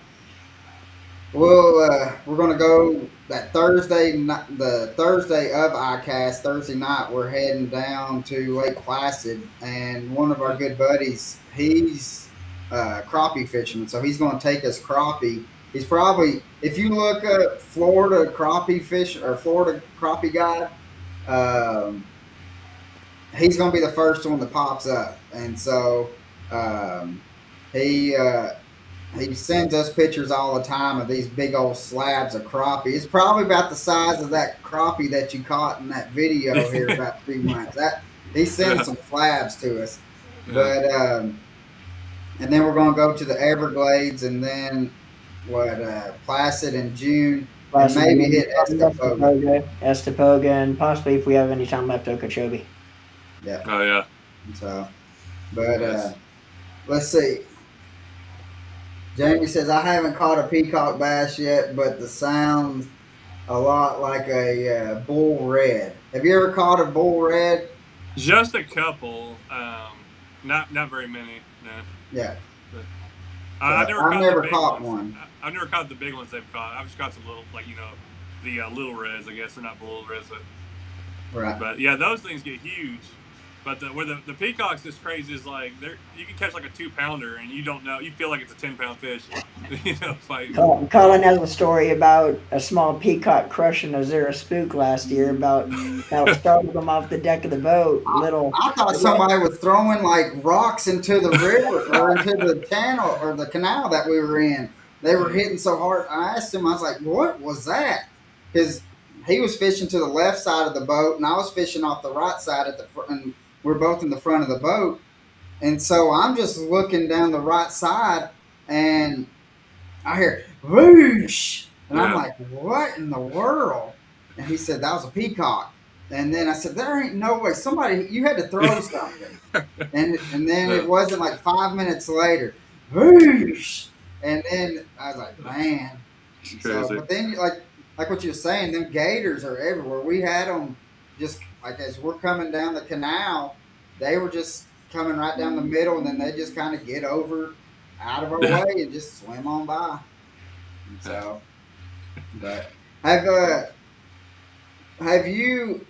we're gonna go that Thursday, the Thursday of ICAST, Thursday night. We're heading down to Lake Placid, and one of our good buddies, he's crappie fishing, so he's gonna take us crappie. He's probably, if you look up Florida crappie fish or Florida crappie guide, um, he's gonna be the first one that pops up, and so um, he. He sends us pictures all the time of these big old slabs of crappie. It's probably about the size of that crappie that you caught in that video here about 3 months. That he sends Yeah. some slabs to us, Yeah. but and then we're gonna go to the Everglades, and then Placid in June, and Placid, maybe hit Estapoga. Estapoga, and possibly if we have any time left, Okeechobee. Yeah. Oh yeah. So, but Yes. let's see. Jamie says I haven't caught a peacock bass yet, but the sounds a lot like a bull red. Have you ever caught a bull red? Just a couple. Not very many. No. Yeah. But So I've never I've caught the never big caught ones. one. I've never caught the big ones they've caught. I've just caught some little, like the little reds. I guess they're not bull reds, Right. but yeah, those things get huge. But where the peacocks is crazy is like you can catch like a 2 pounder and you don't know, you feel like it's a 10 pound fish. It's like Colin has a story about a small peacock crushing a Zara spook last year about how it started them off the deck of the boat. I thought somebody was throwing like rocks into the river or into the channel or the canal that we were in. They were hitting so hard. I asked him, I was like, "What was that?" Because he was fishing to the left side of the boat, and I was fishing off the right side at the front, and we're both in the front of the boat. And so I'm just looking down the right side, and I hear whoosh, and I'm yeah, like, "What in the world?" And he said that was a peacock. And then I said, "There ain't no way. Somebody, you had to throw something." And then yeah, it wasn't like 5 minutes later, whoosh, and then I was like, "Man." it's So, crazy. but then like what you're saying, them gators are everywhere. We had them just like as we're coming down the canal, they were just coming right down the middle, and then they just kind of get over out of our Yeah. way and just swim on by. And Yeah. so, but have have you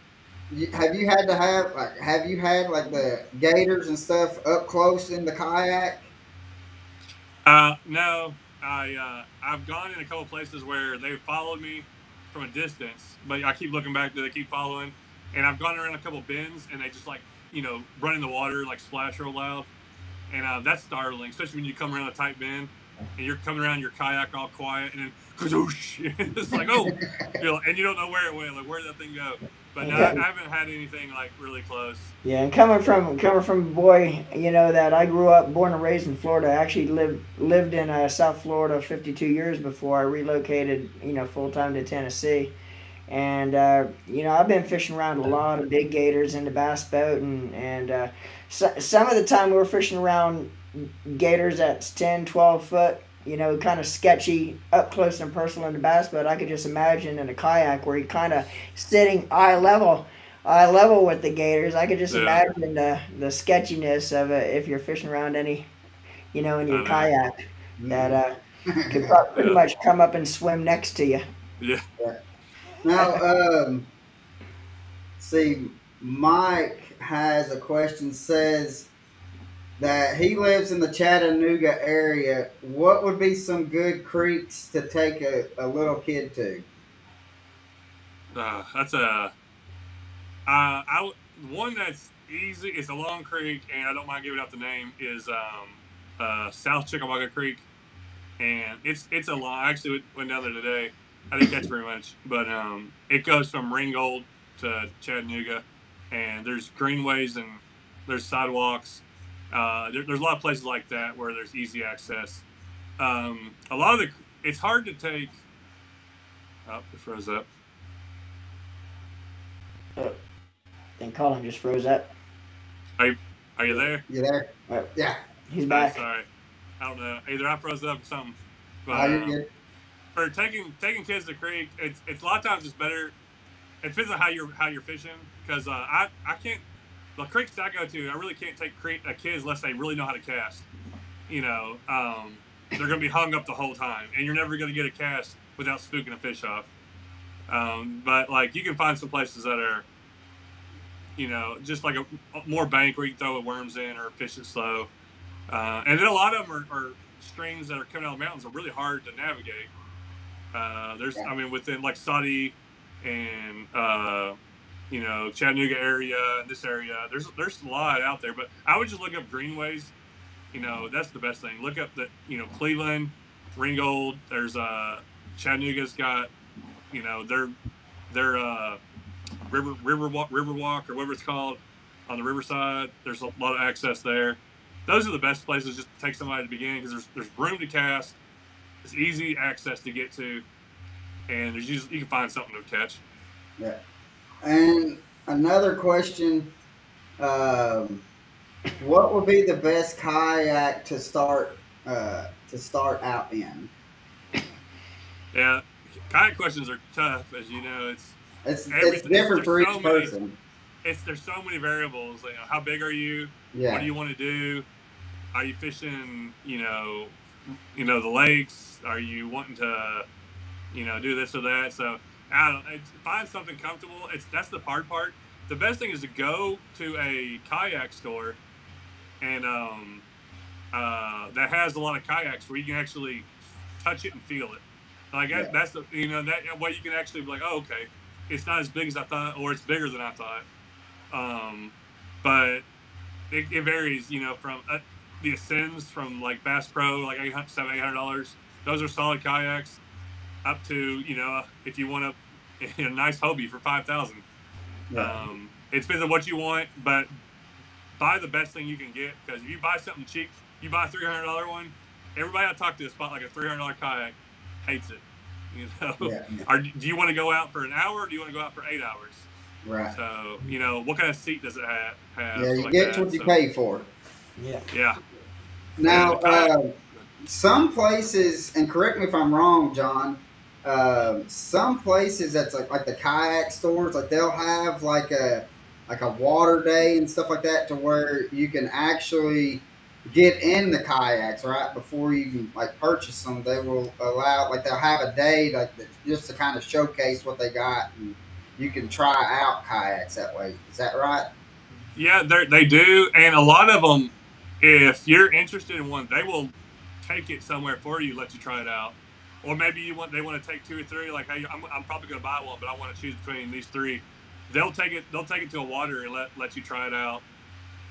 have you had to have like have you had like the gators and stuff up close in the kayak? No, I've gone in a couple places where they've followed me from a distance, but I keep looking back. Do they keep following? And I've gone around a couple bends, and they just like run in the water, like splash real loud, and that's startling, especially when you come around a tight bend and you're coming around your kayak all quiet, and then kazoosh, it's like and you don't know where it went, like where did that thing go? But no, I Okay. haven't had anything like really close. Yeah, and coming from a boy, that I grew up, born and raised in Florida. I actually lived in South Florida 52 years before I relocated, full time to Tennessee. And I've been fishing around a lot of big gators in the bass boat, and some of the time we were fishing around gators that's 10, 12 foot. Kind of sketchy up close and personal in the bass boat. I could just imagine in a kayak where you're kind of sitting eye level with the gators. I could just Yeah, imagine the sketchiness of it if you're fishing around any, in your I know. kayak that Mm. could pretty Yeah, much come up and swim next to you. yeah. Yeah. Now, see, Mike has a question. Says that he lives in the Chattanooga area. What would be some good creeks to take a little kid to? That's one that's easy. It's a long creek, and I don't mind giving out the name. Is South Chickamauga Creek, and it's a long. I actually went down there today. I didn't catch very much, but it goes from Ringgold to Chattanooga, and there's greenways and there's sidewalks. There's a lot of places like that where there's easy access. A lot of the it's hard to take. Oh, it froze up. I think Colin just froze up. Are you, are you there? You there? Uh, Yeah. He's Oh, back. sorry. I don't know. Either I froze up or something. But Oh, you're good. for taking kids to creek, it's a lot of times it's better. it depends on how you're fishing. Because I can't the creeks I go to, I really can't take kids unless they really know how to cast. You know, they're going to be hung up the whole time, and you're never going to get a cast without spooking a fish off. But like you can find some places that are, just like a more bank where you can throw worms in or fish it slow. And then a lot of them are streams that are coming out of the mountains are really hard to navigate. Yeah. Within like Saudi and Chattanooga area, this area, there's a lot out there. But I would just look up greenways. That's the best thing. Look up Cleveland, Ringgold. There's Chattanooga's got their river walk or whatever it's called on the riverside. There's a lot of access there. Those are the best places just to take somebody to begin because there's room to cast. It's easy access to get to, and you can find something to catch. Yeah. And another question: um, what would be the best kayak to start out in? Yeah, kayak questions are tough, as you know. It's It's everything. different There's for so each many. person. There's so many variables. How big are you? What do Yeah. you want to do? Are you fishing? The lakes. Are you wanting to do this or that? So I don't find something comfortable. That's the hard part. The best thing is to go to a kayak store and that has a lot of kayaks where you can actually touch it and feel it. Like Yeah. that's the that way you can actually be like, oh, okay, it's not as big as I thought, or it's bigger than I thought. Um, but it varies, from the Ascends from like Bass Pro, like $800. Those are solid kayaks. Up to if you want a nice Hobie for 5,000. Yeah. It depends on what you want, but buy the best thing you can get because if you buy something cheap, you buy a $300 one. Everybody I talk to is bought like a $300 kayak hates it. Yeah. Do you want to go out for an hour or do you want to go out for 8 hours? Right. So what kind of seat does it have Yeah. stuff You like get that. what you So pay for. Yeah. yeah, and Now, the kayak. some places, and correct me if I'm wrong, John. Some places that's like the kayak stores, like they'll have like a water day and stuff like that, to where you can actually get in the kayaks right before you can like purchase them. They will allow like they'll have a day just to kind of showcase what they got, and you can try out kayaks that way. Is that right? Yeah, they do, and a lot of them, if you're interested in one, they will take it somewhere for you, let you try it out, or maybe they want to take two or three. Like, hey, I'm probably going to buy one, but I want to choose between these three. They'll take it. They'll take it to a water and let you try it out.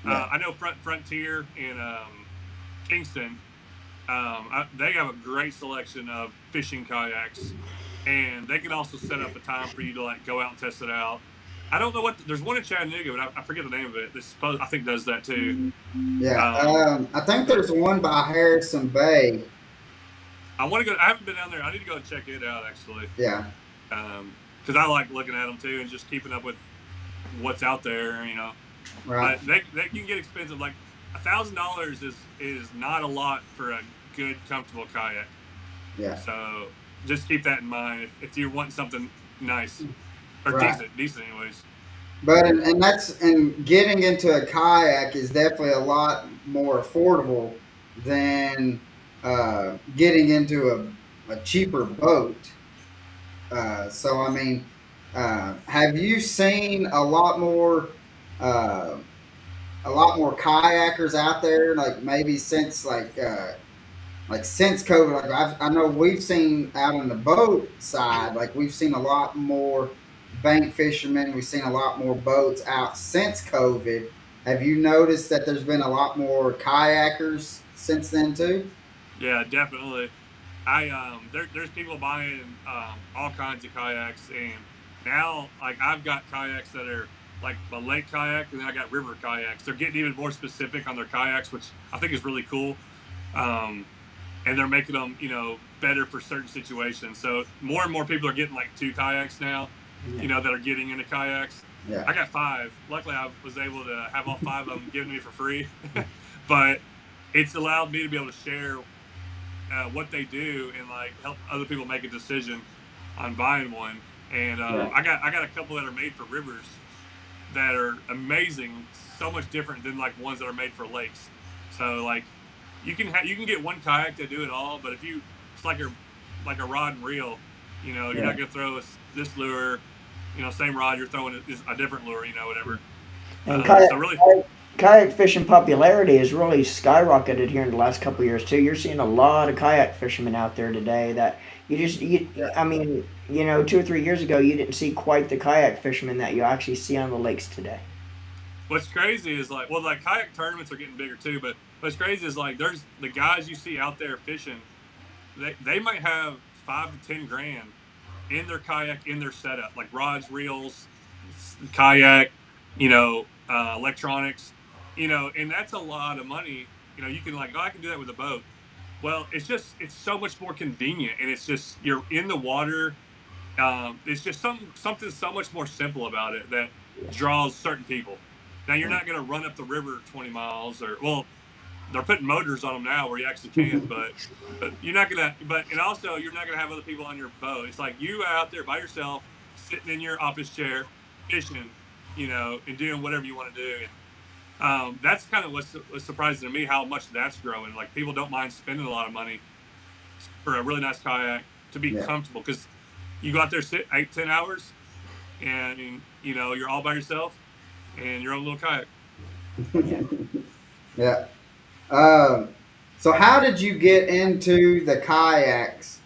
Yeah. I know Frontier in Kingston. They have a great selection of fishing kayaks, and they can also set up a time for you to like go out and test it out. I don't know there's one in Chattanooga, but I forget the name of it. I think does that too. Yeah. Um, I think but there's one by Harrison Bay. I want to go. I haven't been down there. I need to go and check it out actually, Yeah. because I like looking at them too and just keeping up with what's out there. Right. But they can get expensive. Like $1,000 is not a lot for a good, comfortable kayak. Yeah. So just keep that in mind if you're wanting something nice or Right. decent anyways. But and getting into a kayak is definitely a lot more affordable than getting into a cheaper boat. So I mean, have you seen uh, a lot more kayakers out there? Like maybe since like since COVID, like I know we've seen out on the boat side, like we've seen a lot more bank fishermen. We've seen a lot more boats out since COVID. Have you noticed that there's been a lot more kayakers since then too? Yeah, definitely. There's people buying all kinds of kayaks, and now like I've got kayaks that are like a lake kayak, and then I got river kayaks. They're getting even more specific on their kayaks, which I think is really cool. Um, and they're making them better for certain situations. So more and more people are getting like two kayaks now, Yeah. that are getting into kayaks. Yeah, I got five. Luckily, I was able to have all five of them given to me for free, but it's allowed me to be able to share what they do and like help other people make a decision on buying one. And Right. I got a couple that are made for rivers that are amazing, so much different than like ones that are made for lakes. So like you can get one kayak to do it all, but if you it's like a rod and reel, you're Yeah. not gonna throw this lure, same rod you're throwing is a different lure, whatever. And So really, kayak fishing popularity has really skyrocketed here in the last couple of years too. You're seeing a lot of kayak fishermen out there today that Yeah. I mean, 2 or 3 years ago you didn't see quite the kayak fishermen that you actually see on the lakes today. what's crazy is like, well, like kayak tournaments are getting bigger too, but what's crazy is like there's the guys you see out there fishing, they might have 5 to 10 grand in their kayak, in their setup, like rods, reels, kayak, electronics, and that's a lot of money. You can like, oh, I can do that with a boat. Well, it's so much more convenient, and it's just you're in the water. It's just something so much more simple about it that draws certain people. Now you're not going to run up the river 20 miles, or well, they're putting motors on them now where you actually can, but you're not gonna. But and also you're not gonna have other people on your boat. It's like you out there by yourself, sitting in your office chair, fishing, and doing whatever you want to do. And that's kind of what's surprising to me how much that's growing. Like people don't mind spending a lot of money for a really nice kayak to be Yeah. comfortable because you go out there, sit 8 10 hours, and you're all by yourself and your own little kayak. Yeah. Yeah. Um, so how did you get into the kayaks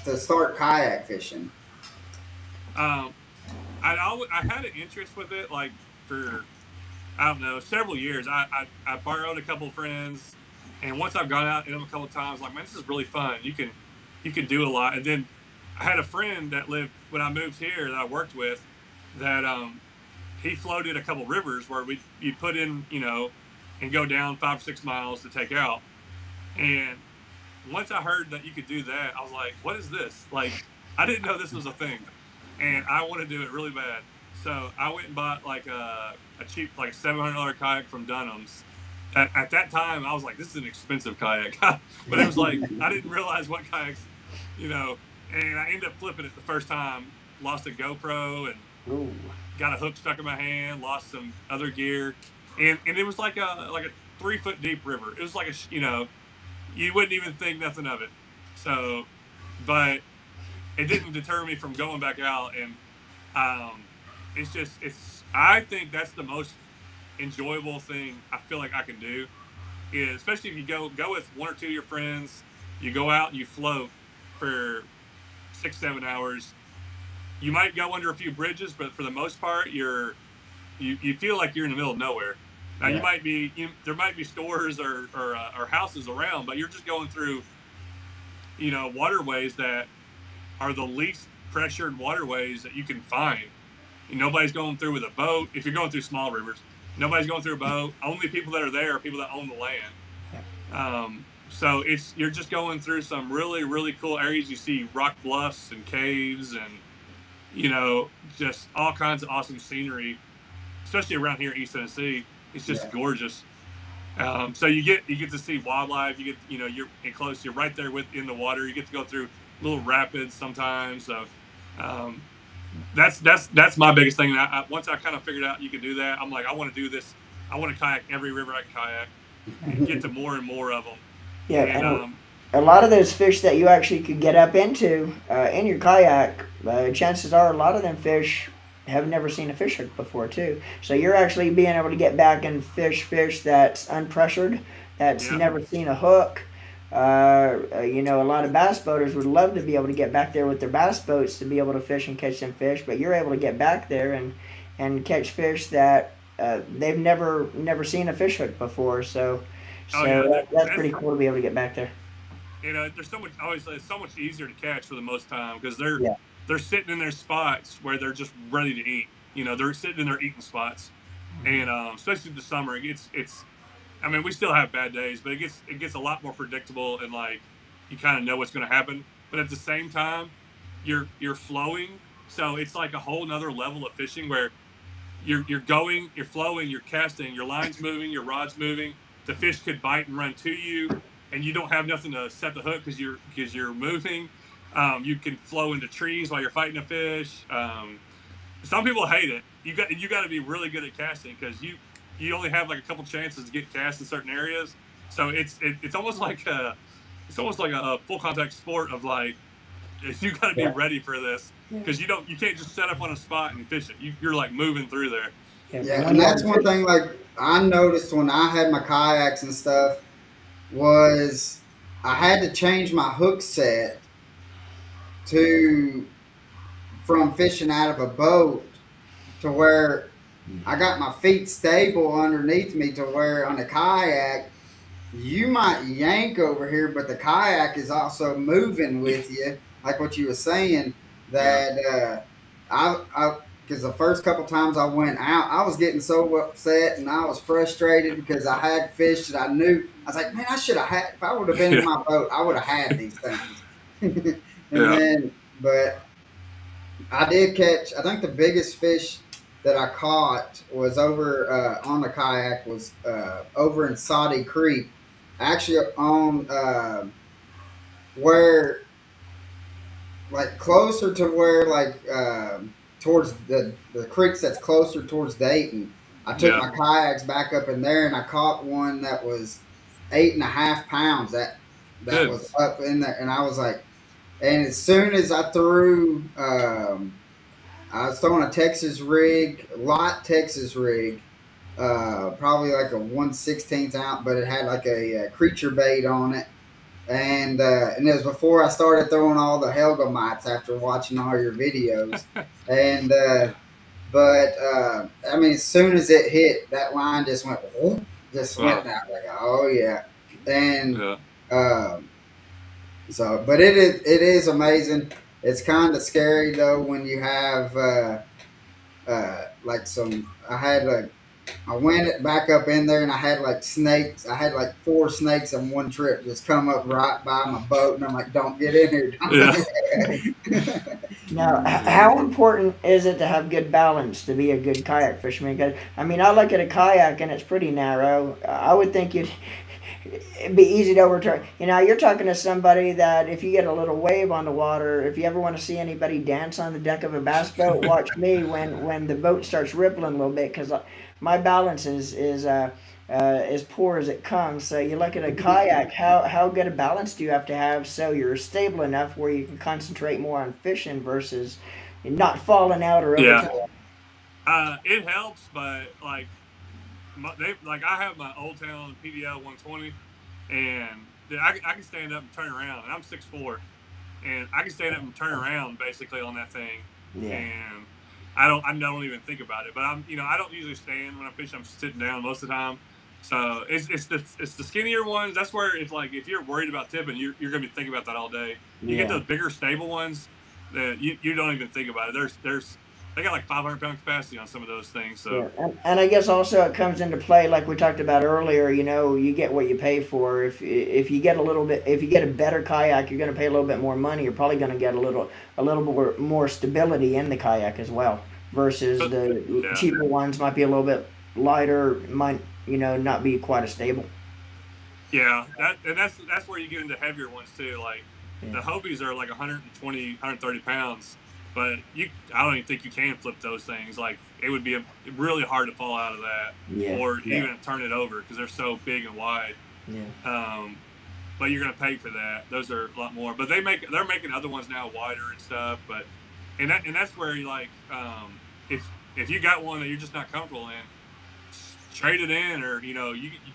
to start kayak fishing? Um, I had an interest with it like for I don't know several years. I borrowed a couple of friends, and once I've gone out in them a couple of times, like man, this is really fun. You can do a lot. And then I had a friend that lived when I moved here that I worked with that he floated a couple rivers where we you put in and go down 5 or 6 miles to take out. And once I heard that you could do that, I was like, what is this? Like I didn't know this was a thing, and I want to do it really bad. So I went and bought like a cheap like $700 kayak from Dunham's. At that time, I was like, this is an expensive kayak, but it was like I didn't realize what kayaks, you know. And I ended up flipping it the first time. Lost a GoPro and Ooh. got a hook stuck in my hand. Lost some other gear, and it was like a 3 foot deep river. It was like you wouldn't even think nothing of it. So, but it didn't deter me from going back out. And um, it's I think that's the most enjoyable thing I feel like I can do. Is especially if you go with one or two of your friends, you go out and you float for 6 7 hours. You might go under a few bridges, but for the most part, you feel like you're in the middle of nowhere. Now Yeah. there might be stores or houses around, but you're just going through waterways that are the least pressured waterways that you can find. Nobody's going through with a boat. If you're going through small rivers, nobody's going through a boat. Only people that are there are people that own the land. So you're just going through some really really cool areas. You see rock bluffs and caves and just all kinds of awesome scenery, especially around here in East Tennessee. It's just Yeah. gorgeous. So you get to see wildlife. You get you're in close. You're right there within the water. You get to go through little rapids sometimes. So um, that's my biggest thing. Once I kind of figured out you could do that, I'm like I want to do this. I want to kayak every river I can kayak and get to more and more of them. Yeah, And and a lot of those fish that you actually could get up into in your kayak, chances are a lot of them fish have never seen a fish hook before too. So you're actually being able to get back and fish that's unpressured, that's yeah, never seen a hook. A lot of bass boaters would love to be able to get back there with their bass boats to be able to fish and catch some fish, but you're able to get back there and catch fish that they've never seen a fish hook before. So oh so yeah, that's that's pretty cool to be able to get back there. there's so much. I always say it's so much easier to catch for the most time because they're Yeah. they're sitting in their spots where they're just ready to eat. They're sitting in their eating spots, and especially the summer, it's. I mean, we still have bad days, but it gets a lot more predictable and like you kind of know what's going to happen. But at the same time, you're flowing, so it's like a whole nother level of fishing where you're flowing, you're casting, your line's moving, your rod's moving. The fish could bite and run to you, and you don't have nothing to set the hook because you're moving. You can flow into trees while you're fighting a fish. Some people hate it. You got to be really good at casting because you only have like a couple chances to get cast in certain areas. So it's almost like a full contact sport of like you got to be Yeah. ready for this because you can't just set up on a spot and fish it. You're like moving through there. Yeah. Yeah, When and you that's one thing. Like I noticed when I had my kayaks and stuff was I had to change my hook set to from fishing out of a boat to where I got my feet stable underneath me to where on a kayak you might yank over here, but the kayak is also moving with you, like what you were saying. Yeah. That I because the first couple times I went out, I was getting so upset and I was frustrated because I had fish that I knew. I was like, man, I should have had. If I would have been in Yeah. my boat, I would have had these things. And Yeah. then, but I did catch. I think the biggest fish that I caught was over on the kayak was over in Saudi Creek, actually on where like closer to where like towards the creeks that's closer towards Dayton. I took Yeah. my kayaks back up in there and I caught one that was 8.5 pounds. That Good. was up in there, and I was like, and as soon as I threw. I was throwing a Texas rig, light Texas rig, probably like a 1/16 ounce, but it had like a creature bait on it. And it was before I started throwing all the Helga mites after watching all your videos. And but I mean, as soon as it hit, that line just went, whoop, just went down. Like, oh yeah, and Yeah. um, so, but it is amazing. It's kind of scary though when you have. Like some I had like I went back up in there and I had like snakes. I had like 4 snakes on one trip just come up right by my boat and I'm like, don't get in here. Yeah. Now, how important is it to have good balance to be a good kayak fisherman? 'Cause, I mean, I look at a kayak and it's pretty narrow. I would think it'd be easy to overturn. You know, you're talking to somebody that if you get a little wave on the water, if you ever want to see anybody dance on the deck of a bass boat, watch me when the boat starts rippling a little bit because my balance is as poor as it comes. So you look at a kayak, how good a balance do you have to have so you're stable enough where you can concentrate more on fishing versus not falling out or Yeah. overturning? It helps, but like I have my Old Town PDL 120, and I can stand up and turn around, and I'm 6'4", and I can stand up and turn around basically on that thing, Yeah. and I don't even think about it. But I don't usually stand when I'm fishing. I'm sitting down most of the time. So it's the skinnier ones. That's where it's like if you're worried about tipping, you're gonna be thinking about that all day. You get Yeah. those bigger stable ones that you don't even think about it. They got like 500-pound capacity on some of those things. So Yeah, and I guess also it comes into play like we talked about earlier. You know, you get what you pay for. If you get a little bit, if you get a better kayak, you're going to pay a little bit more money. You're probably going to get a little more stability in the kayak as well. Versus but the yeah. cheaper ones might be a little bit lighter, might not be quite as stable. Yeah, that's where you get into heavier ones too. Like Yeah. the Hobies are like 120, 130 pounds, but I don't even think you can flip those things. Like it would be really hard to fall out of that, Yeah. or Yeah. even turn it over because they're so big and wide. Yeah. But you're gonna pay for that. Those are a lot more. But they're making other ones now wider and stuff. But that's where you like if you got one that you're just not comfortable in, trade it in, or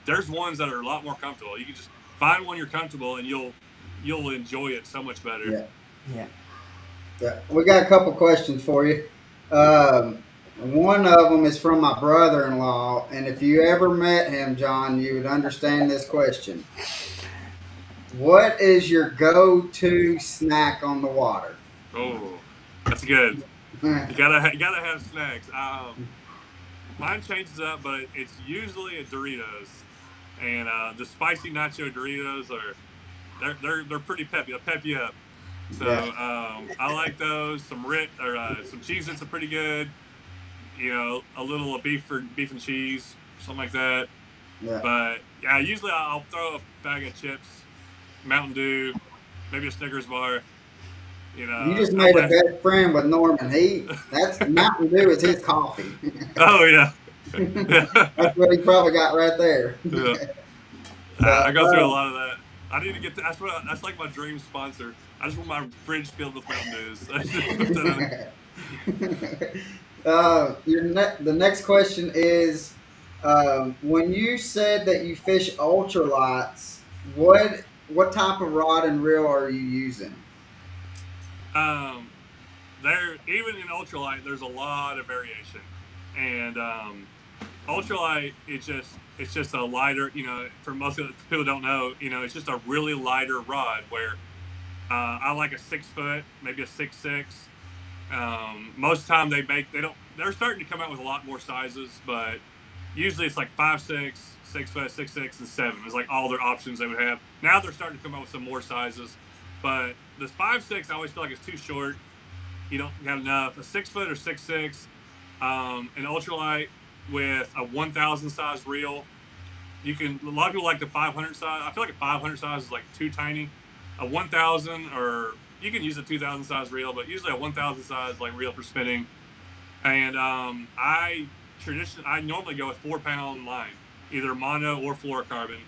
there's ones that are a lot more comfortable. You can just find one you're comfortable and you'll enjoy it so much better. Yeah. Yeah. Yeah. We got a couple questions for you. One of them is from my brother-in-law, and if you ever met him, John, you would understand this question. What is your go-to snack on the water? Oh, that's good. You gotta have snacks. Mine changes up, but it's usually a Doritos, and the spicy nacho Doritos they're pretty peppy. They'll pep you up. So Yeah. I like those. Some some Cheez-Its are pretty good. A little beef and cheese, something like that. Yeah. But yeah, usually I'll throw a bag of chips, Mountain Dew, maybe a Snickers bar, You You know, just made a best friend with Norman. That's Mountain Dew is his coffee. oh yeah, yeah. That's what he probably got right there. Yeah. I So, go through a lot of that. I need to get. That's like my dream sponsor. I just want my fridge filled with Mountain Dews. I just put that on. the next question is, when you said that you fish ultralights, what type of rod and reel are you using? Um, there even in ultralight, there's a lot of variation, and ultralight it's just a lighter. You know, for most of the people who don't know, you know, it's just a really lighter rod where I like a 6 foot, maybe a 6'6". Most of the time they don't they're starting to come out with a lot more sizes, but usually it's like 5'6", 6 foot, 6'6", and 7. It's like all their options they would have. Now they're starting to come out with some more sizes, but this 5'6" I always feel like it's too short. You don't have enough. A 6 foot or 6'6", an ultralight with a 1,000 size reel. You can. A lot of people like the 500 size. I feel like a 500 size is like too tiny. A 1,000 or you can use a 2,000 size reel, but usually a 1,000 size like reel for spinning. And I normally go with 4 pound line, either mono or fluorocarbon.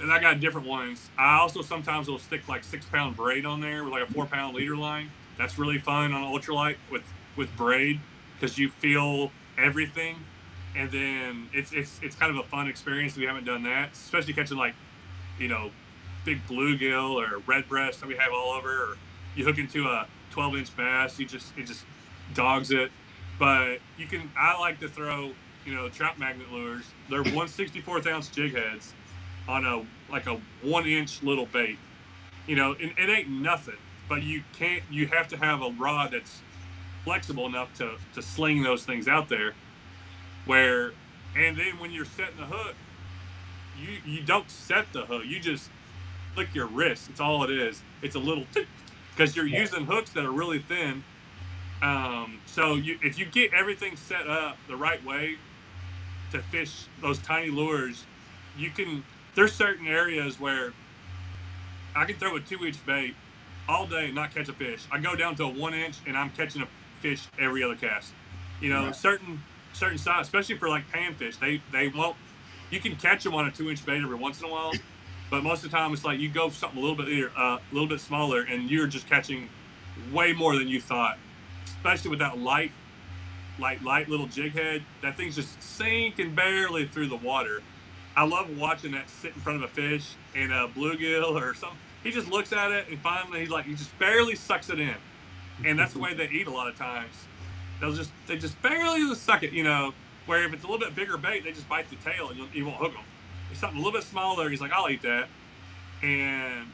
And I got different ones. I also sometimes will stick like 6 pound braid on there with like a 4 pound leader line. That's really fun on ultralight with braid because you feel everything, and then it's kind of a fun experience if you haven't done that, especially catching like you know big bluegill or red breast that we have all over, or you hook into a 12-inch bass. It just dogs it, but you can. I like to throw trout magnet lures. They're 1/64 ounce jig heads on a 1 inch little bait. It ain't nothing, but you can't. You have to have a rod that's flexible enough to sling those things out there. Where, and then when you're setting the hook, you don't set the hook. You just flick your wrist. It's all it is. It's a little tick because you're using hooks that are really thin. So if you get everything set up the right way to fish those tiny lures, you can. There's certain areas where I can throw a 2 inch bait all day and not catch a fish. I go down to a 1 inch and I'm catching a fish every other cast. Right. Certain size, especially for like panfish, they won't. You can catch them on a 2 inch bait every once in a while, but most of the time it's like you go for something a little bit smaller, and you're just catching way more than you thought. Especially with that light little jig head, that thing's just sinking barely through the water. I love watching that sit in front of a fish and a bluegill or something. He just looks at it and finally he just barely sucks it in, and that's the way they eat a lot of times. They just barely suck it, Where if it's a little bit bigger bait, they just bite the tail and you won't hook them. If something a little bit smaller, he's like, I'll eat that, and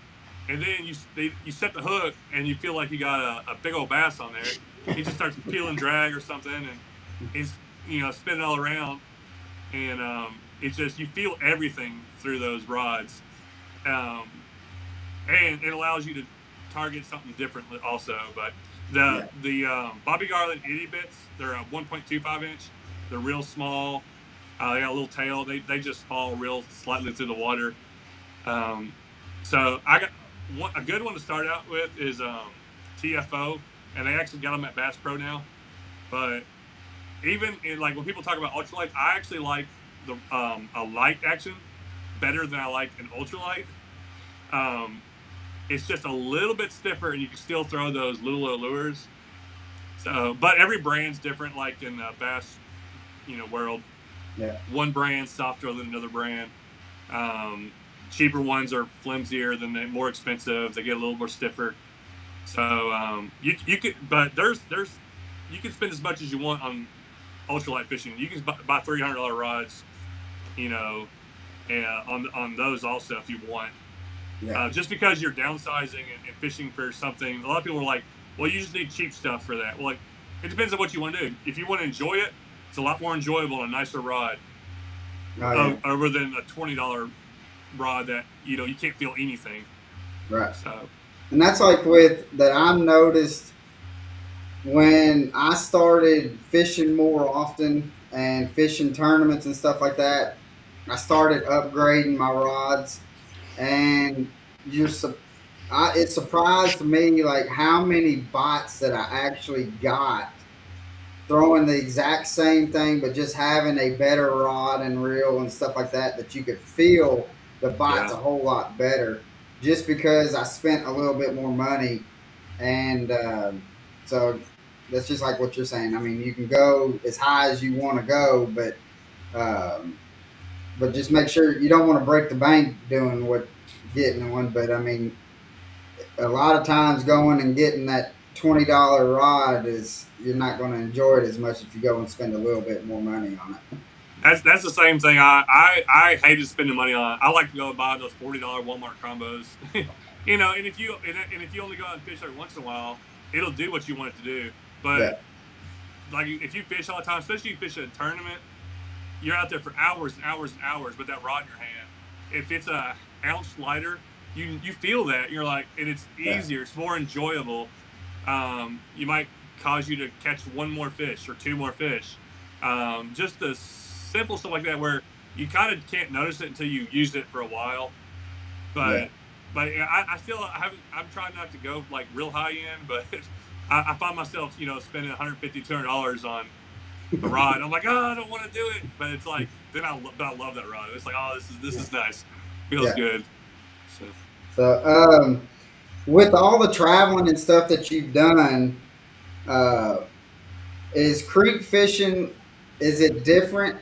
then you set the hook and you feel like you got a big old bass on there. He just starts peeling drag or something, and he's spinning all around, and it's just you feel everything through those rods, um, and it allows you to target something different also. But Yeah. the Bobby Garland itty bits, they're a 1.25 inch. They're real small. They got a little tail. They just fall real slightly through the water. Um, so I got a good one to start out with is TFO, and they actually got them at Bass Pro now. But even in like when people talk about ultralight, I actually like the a light action better than I like an ultralight. Um, it's just a little bit stiffer, and you can still throw those little lures. So, but every brand's different. Like in the bass, world, Yeah. one brand's softer than another brand. Cheaper ones are flimsier than the more expensive. They get a little more stiffer. So you could, but there's you can spend as much as you want on ultralight fishing. You can buy $300 rods, on those also if you want. Yeah. Just because you're downsizing and fishing for something, a lot of people are like, well, you just need cheap stuff for that. Well, like, it depends on what you want to do. If you want to enjoy it, it's a lot more enjoyable on a nicer rod over than a $20 rod that you can't feel anything. Right. So, And that's like with that I noticed when I started fishing more often and fishing tournaments and stuff like that. I started upgrading my rods, and you're it surprised me like how many bites that I actually got throwing the exact same thing, but just having a better rod and reel and stuff like that, that you could feel the bites Yeah. a whole lot better just because I spent a little bit more money. And so that's just like what you're saying. I mean, you can go as high as you want to go, um, but just make sure you don't want to break the bank doing what getting one. But I mean, a lot of times going and getting that $20 rod is you're not going to enjoy it as much if you go and spend a little bit more money on it. That's the same thing. I hated spending money on. I like to go and buy those $40 Walmart combos. And if you only go out and fish every once in a while, it'll do what you want it to do. But Yeah, like if you fish all the time, especially if you fish at a tournament, you're out there for hours and hours and hours with that rod in your hand. If it's a ounce lighter, you feel that. You're like, and it's yeah, easier. It's more enjoyable. You might cause you to catch one more fish or two more fish. Just the simple stuff like that where you kind of can't notice it until you use it for a while. yeah, But I still I haven't. I'm trying not to go like real high end, but I find myself spending 150 $200 on a rod. I'm like, oh, I don't want to do it, but it's like then I love that rod. It's like, oh, this yeah, is nice, feels yeah. good. So So, with all the traveling and stuff that you've done, uh, is creek fishing, is it different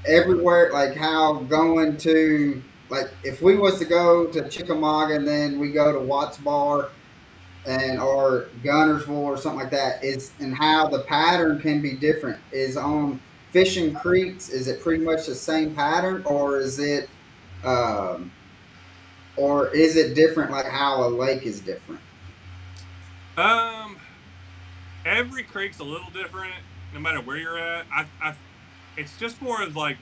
everywhere? Like how going to, like if we was to go to Chickamauga and then we go to Watts Bar and or Gunnersville or something like that, is and how the pattern can be different. Is on fishing creeks, is it pretty much the same pattern, um, or is it different? Like how a lake is different? um, every creek's a little different, no matter where you're at. It's just more of like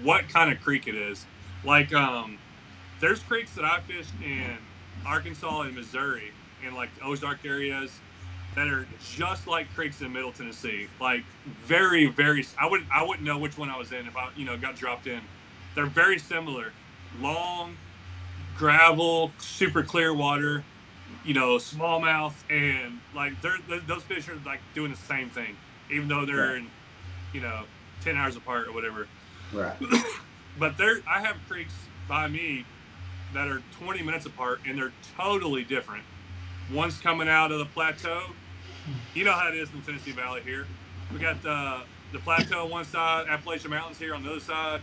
what kind of creek it is. Like there's creeks that I fished in Arkansas and Missouri in like the Ozark areas that are just like creeks in Middle Tennessee. Like very, very. I wouldn't know which one I was in if I got dropped in. They're very similar. Long gravel, super clear water. Smallmouth, and like those fish are like doing the same thing, even though Right, they're in you know 10 hours apart or whatever. right, But I have creeks by me that are 20 minutes apart, and they're totally different. One's coming out of the plateau. You know how it is in the Tennessee Valley here. We got the plateau on one side, Appalachian Mountains here on the other side.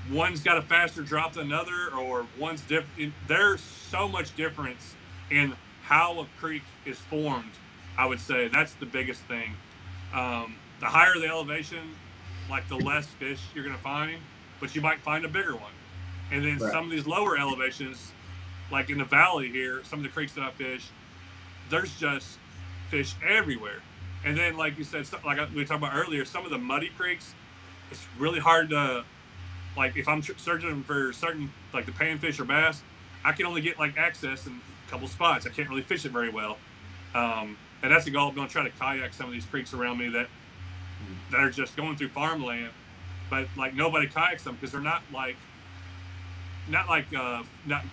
One's got a faster drop than another, or one's different. There's so much difference in how a creek is formed. I would say that's the biggest thing. The higher the elevation, like the less fish you're gonna find, but you might find a bigger one. And then right, some of these lower elevations, like in the valley here, some of the creeks that I fish, there's just fish everywhere. And then, like you said, like we talked about earlier, some of the muddy creeks, it's really hard to like if I'm searching for certain like the panfish or bass, I can only get like access in a couple spots. I can't really fish it very well. And that's the goal. I'm going to try to kayak some of these creeks around me that are just going through farmland, but like nobody kayaks them because they're not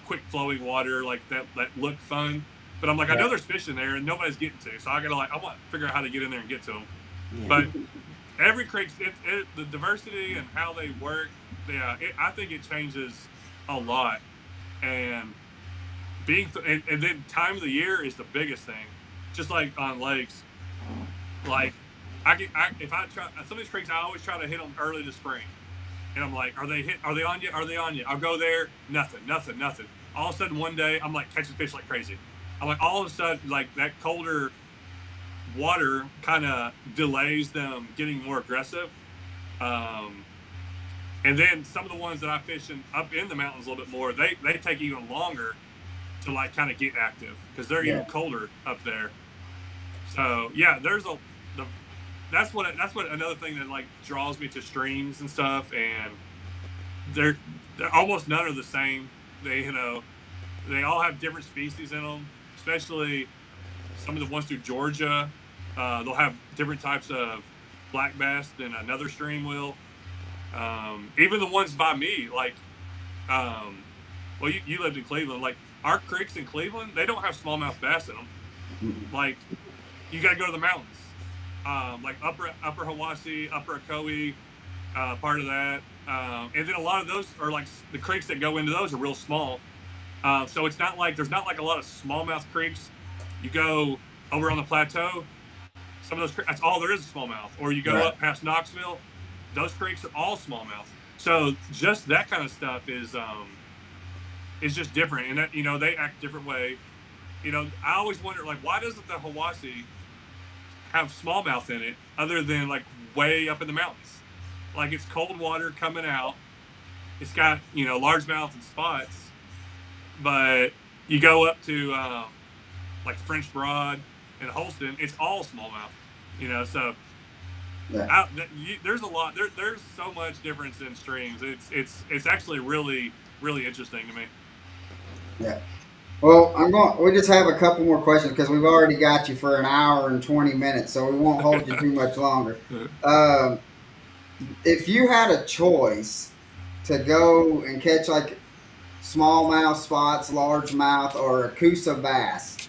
quick flowing water like that look fun. But I'm like, I know right. there's fish in there and nobody's getting to, so I gotta I want to figure out how to get in there and get to them. Yeah. But every creek, the diversity and how they work, yeah, I think it changes a lot. And and then time of the year is the biggest thing. Just like on lakes, like if I try some of these creeks, I always try to hit them early this spring. And I'm like, are they hit? Are they on you? Are they on you? I'll go there, nothing, nothing, nothing. All of a sudden, one day, I'm like catching fish like crazy. I'm like, all of a sudden, like that colder water kind of delays them getting more aggressive. Um, and then some of the ones that I fish up in the mountains a little bit more, they take even longer to like kind of get active because they're even Yeah, colder up there. So yeah, the, that's what another thing that like draws me to streams and stuff, and they're almost none are the same. They all have different species in them, especially some of the ones through Georgia. They'll have different types of black bass than another stream will. Even the ones by me, like, well, you lived in Cleveland. Like our creeks in Cleveland, they don't have smallmouth bass in them. Like, you got to go to the mountains, like upper Hiwassee, upper Ocoee, part of that, and then a lot of those are like the creeks that go into those are real small. So it's not like there's not like a lot of smallmouth creeks. You go over on the plateau, some of those that's all there is smallmouth. Or you go up past Knoxville, those creeks are all smallmouth. So just that kind of stuff is just different, and that they act a different way. I always wonder like why doesn't the Hiwassee have smallmouth in it other than like way up in the mountains? Like it's cold water coming out. It's got largemouth and spots, but you go up to like French Broad and Holston, it's all smallmouth. So there's a lot. There's so much difference in streams. It's actually really really interesting to me. Yeah. Well, we just have a couple more questions because we've already got you for an hour and 20 minutes, so we won't hold you too much longer. If you had a choice to go and catch like smallmouth spots, largemouth, or a Coosa bass,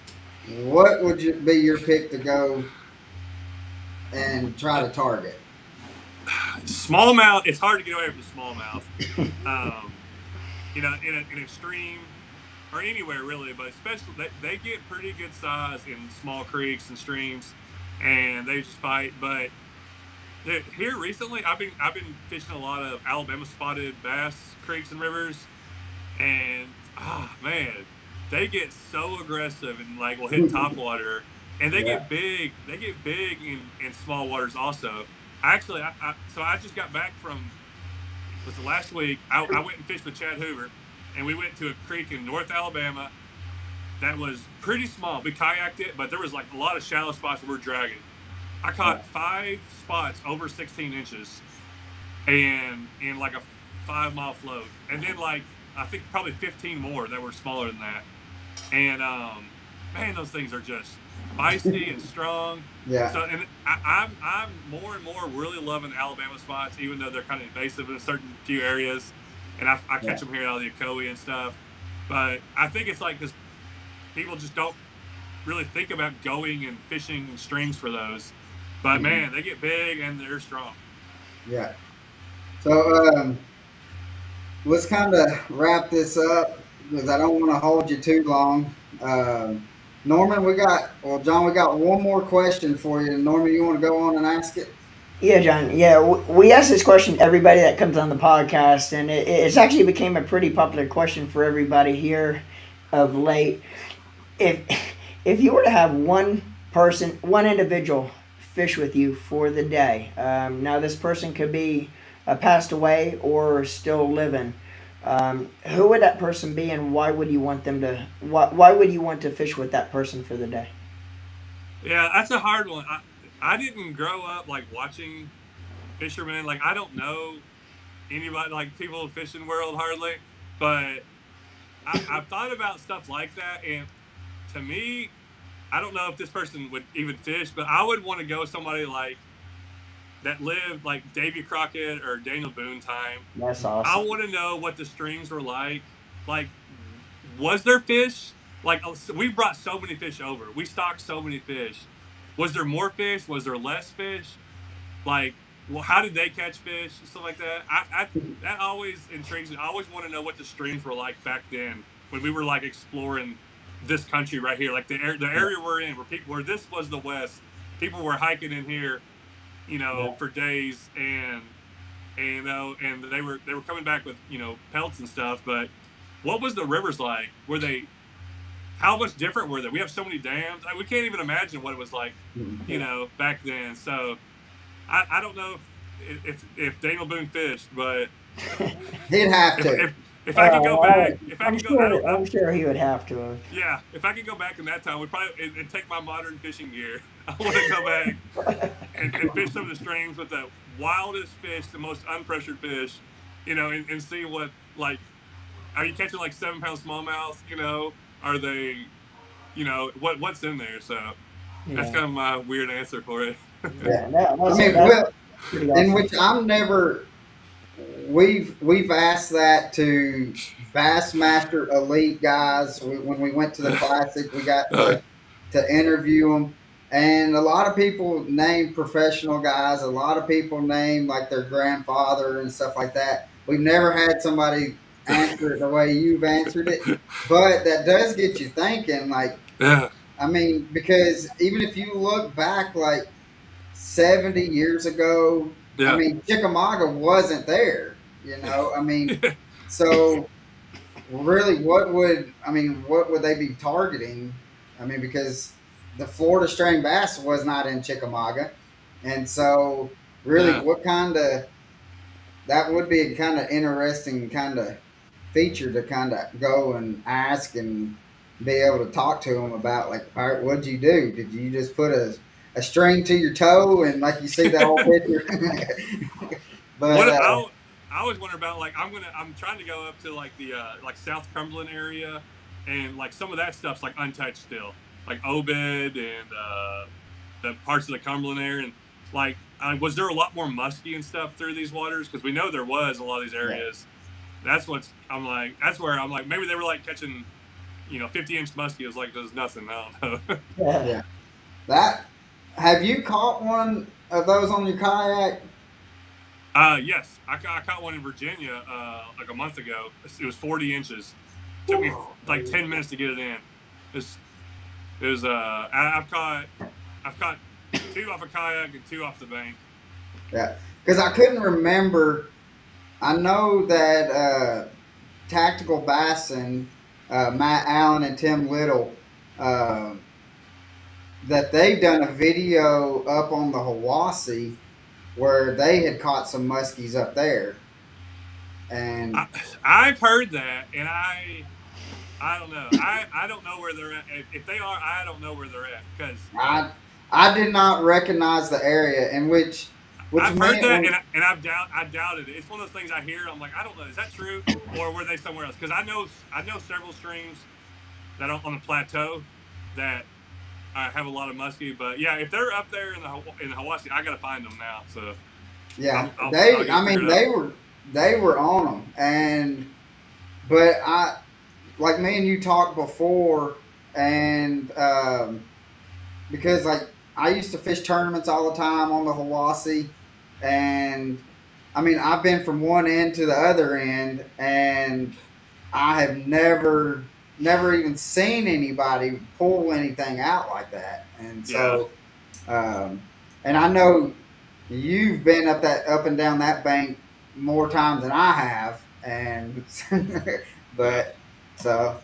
what would be your pick to go and try to target? Smallmouth. It's hard to get away from smallmouth. In an extreme or anywhere really, but especially they get pretty good size in small creeks and streams, and they just fight. But here recently, I've been fishing a lot of Alabama spotted bass creeks and rivers, and man, they get so aggressive and like will hit topwater, and they get big. They get big in small waters also. Actually, so I just got back from was the last week. I went and fished with Chad Hoover, and we went to a creek in North Alabama that was pretty small. We kayaked it, but there was like a lot of shallow spots that we were dragging. I caught 5 spots over 16 inches, and in like a 5-mile float, and then like I think probably 15 more that were smaller than that. And man, those things are just feisty and strong. Yeah. So, and I'm more and more really loving Alabama spots, even though they're kind of invasive in certain few areas. And I catch them here out of the Ocoee and stuff. But I think it's like because people just don't really think about going and fishing streams for those. But man, they get big and they're strong. Yeah. So let's kind of wrap this up because I don't want to hold you too long. Norman, John, we got one more question for you. Norman, you want to go on and ask it? Yeah, John. Yeah, we ask this question to everybody that comes on the podcast, and it's actually became a pretty popular question for everybody here of late. If you were to have one individual fish with you for the day, now this person could be passed away or still living. Who would that person be, and why would you want them to? Why would you want to fish with that person for the day? Yeah, that's a hard one. I didn't grow up like watching fishermen. Like I don't know anybody like people in the fishing world hardly, but I've thought about stuff like that, and to me, I don't know if this person would even fish, but I would want to go with somebody like that lived like Davy Crockett or Daniel Boone time. That's awesome. I want to know what the streams were like. Like, was there fish? Like, we brought so many fish over. We stocked so many fish. Was there more fish? Was there less fish? Like, well, how did they catch fish? Stuff like that. That always intrigues me. I always want to know what the streams were like back then when we were like exploring this country right here, like the area we're in, where this was the West. People were hiking in here, for days, and they were coming back with pelts and stuff. But what was the rivers like? How much different were they? We have so many dams. We can't even imagine what it was like, back then. So I don't know if Daniel Boone fished, but he'd have to. If I could go back, I'm sure he would have to. Yeah, if I could go back in that time, it'd take my modern fishing gear. I want to go back and fish some of the streams with the wildest fish, the most unpressured fish, and see what, like, are you catching like 7-pound smallmouth? Are they, what's in there? So that's kind of my weird answer for it. In which we've asked that to Bassmaster Elite guys. When we went to the Classic, we got Uh, to interview them. And a lot of people name professional guys. A lot of people name like their grandfather and stuff like that. We've never had somebody answer it the way you've answered it, but that does get you thinking. Like, yeah, I mean, because even if you look back like 70 years ago, I yeah, mean, Chickamauga wasn't there. I mean, so really, what would they be targeting? I mean, because the Florida strain bass was not in Chickamauga, and so really, yeah, what kind of that would be a kind of interesting kind of feature to kind of go and ask and be able to talk to them about, like, all right, what'd you do? Did you just put a string to your toe and like you see that whole picture? but what I always wonder about, like, I'm trying to go up to like the like South Cumberland area, and like some of that stuff's like untouched still, like Obed and the parts of the Cumberland area, and like was there a lot more muskie and stuff through these waters? Because we know there was a lot of these yeah, areas. That's where I'm like, maybe they were like catching 50-inch muskie. It was like there's nothing. I don't know. yeah. That have you caught one of those on your kayak? Yes, I caught one in Virginia like a month ago. It was 40 inches. Took me Whew. like 10 minutes to get it in. It's, it was I've caught two off a kayak and two off the bank. Yeah, because I couldn't remember. I know that Tactical Bassin, Matt Allen and Tim Little, uh, that they've done a video up on the Hiwassee where they had caught some muskies up there, and I, I've heard that, and I don't know. I don't know where they're at. If they are, I don't know where they're at because I I did not recognize the area in which I've heard meant that, when and I doubted it. It's one of those things I hear. I'm like, I don't know. Is that true, or were they somewhere else? Because I know several streams that are on the plateau that have a lot of muskie. But yeah, if they're up there in the Hiwassee, I gotta find them now. So yeah I'll they get it I mean figured out. they were on them, and but I like me and you talked before, and because like I used to fish tournaments all the time on the Hiwassee, and I mean I've been from one end to the other end, and I have never even seen anybody pull anything out like that, and Yeah. so and I know you've been up and down that bank more times than I have, and Yeah. but so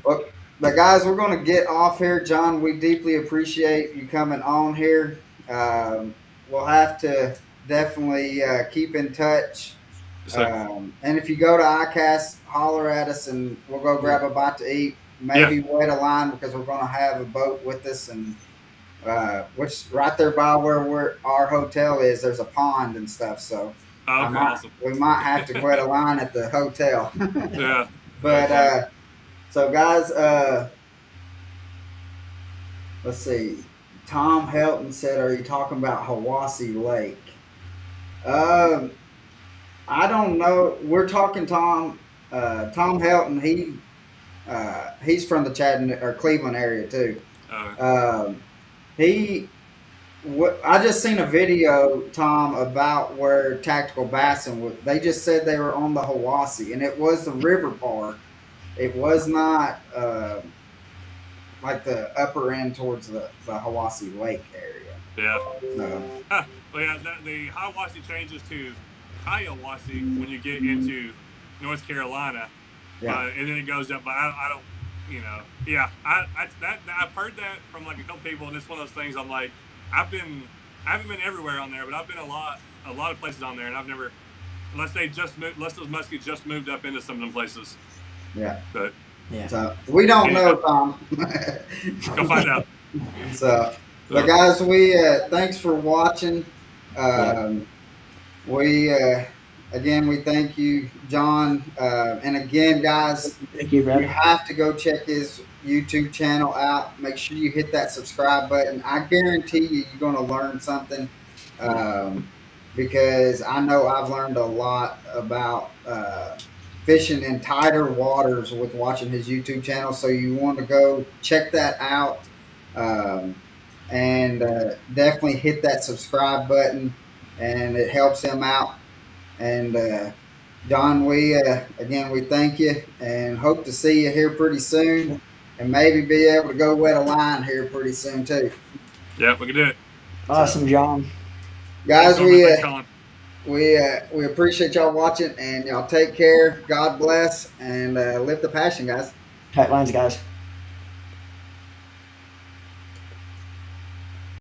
well, but guys, we're going to get off here. John, we deeply appreciate you coming on here. We'll have to definitely keep in touch. So And if you go to ICAST, holler at us and we'll go Yeah. grab a bite to eat. yeah. Maybe wait a line because we're going to have a boat with us, and which right there by where our hotel is, there's a pond and stuff. So Oh, okay. Awesome. we might have to wait a line at the hotel. Yeah. That's but funny. so guys, let's see. Tom Helton said, "Are you talking about Hiwassee Lake?" Um, I don't know. We're talking Tom. Tom Helton. He's from the Chattanooga or Cleveland area too. Uh, Um, he. I just seen a video, Tom, about where Tactical Bassin was. They just said they were on the Hiwassee, and it was the river part. It was not like the upper end towards the Hiwassee Lake area. yeah. So, Well, yeah. The Hiwassee changes to Kayawassee when you get into North Carolina, yeah, and then it goes up. But I don't. Yeah. I've heard that from like a couple people, and it's one of those things. I'm like, I haven't been everywhere on there, but I've been a lot of places on there, and I've never, unless those muskies just moved up into some of them places. yeah. But Yeah. So we don't anyhow, know, Tom. go find out. So, but So, guys, we thanks for watching. Yep. Um, we again we thank you, John. And again, guys, Thank you, you brother. have to go check his YouTube channel out. Make sure you hit that subscribe button. I guarantee you're going to learn something, um, because I know I've learned a lot about fishing in tighter waters with watching his YouTube channel. So you want to go check that out, um, and definitely hit that subscribe button, and it helps him out. And Don, we again we thank you and hope to see you here pretty soon, and maybe be able to go wet a line here pretty soon too. Yeah, we can do it. Awesome, John. Guys, Thanks, Colin. we appreciate y'all watching, and y'all take care. God bless, and live the passion, guys. Tight lines, guys.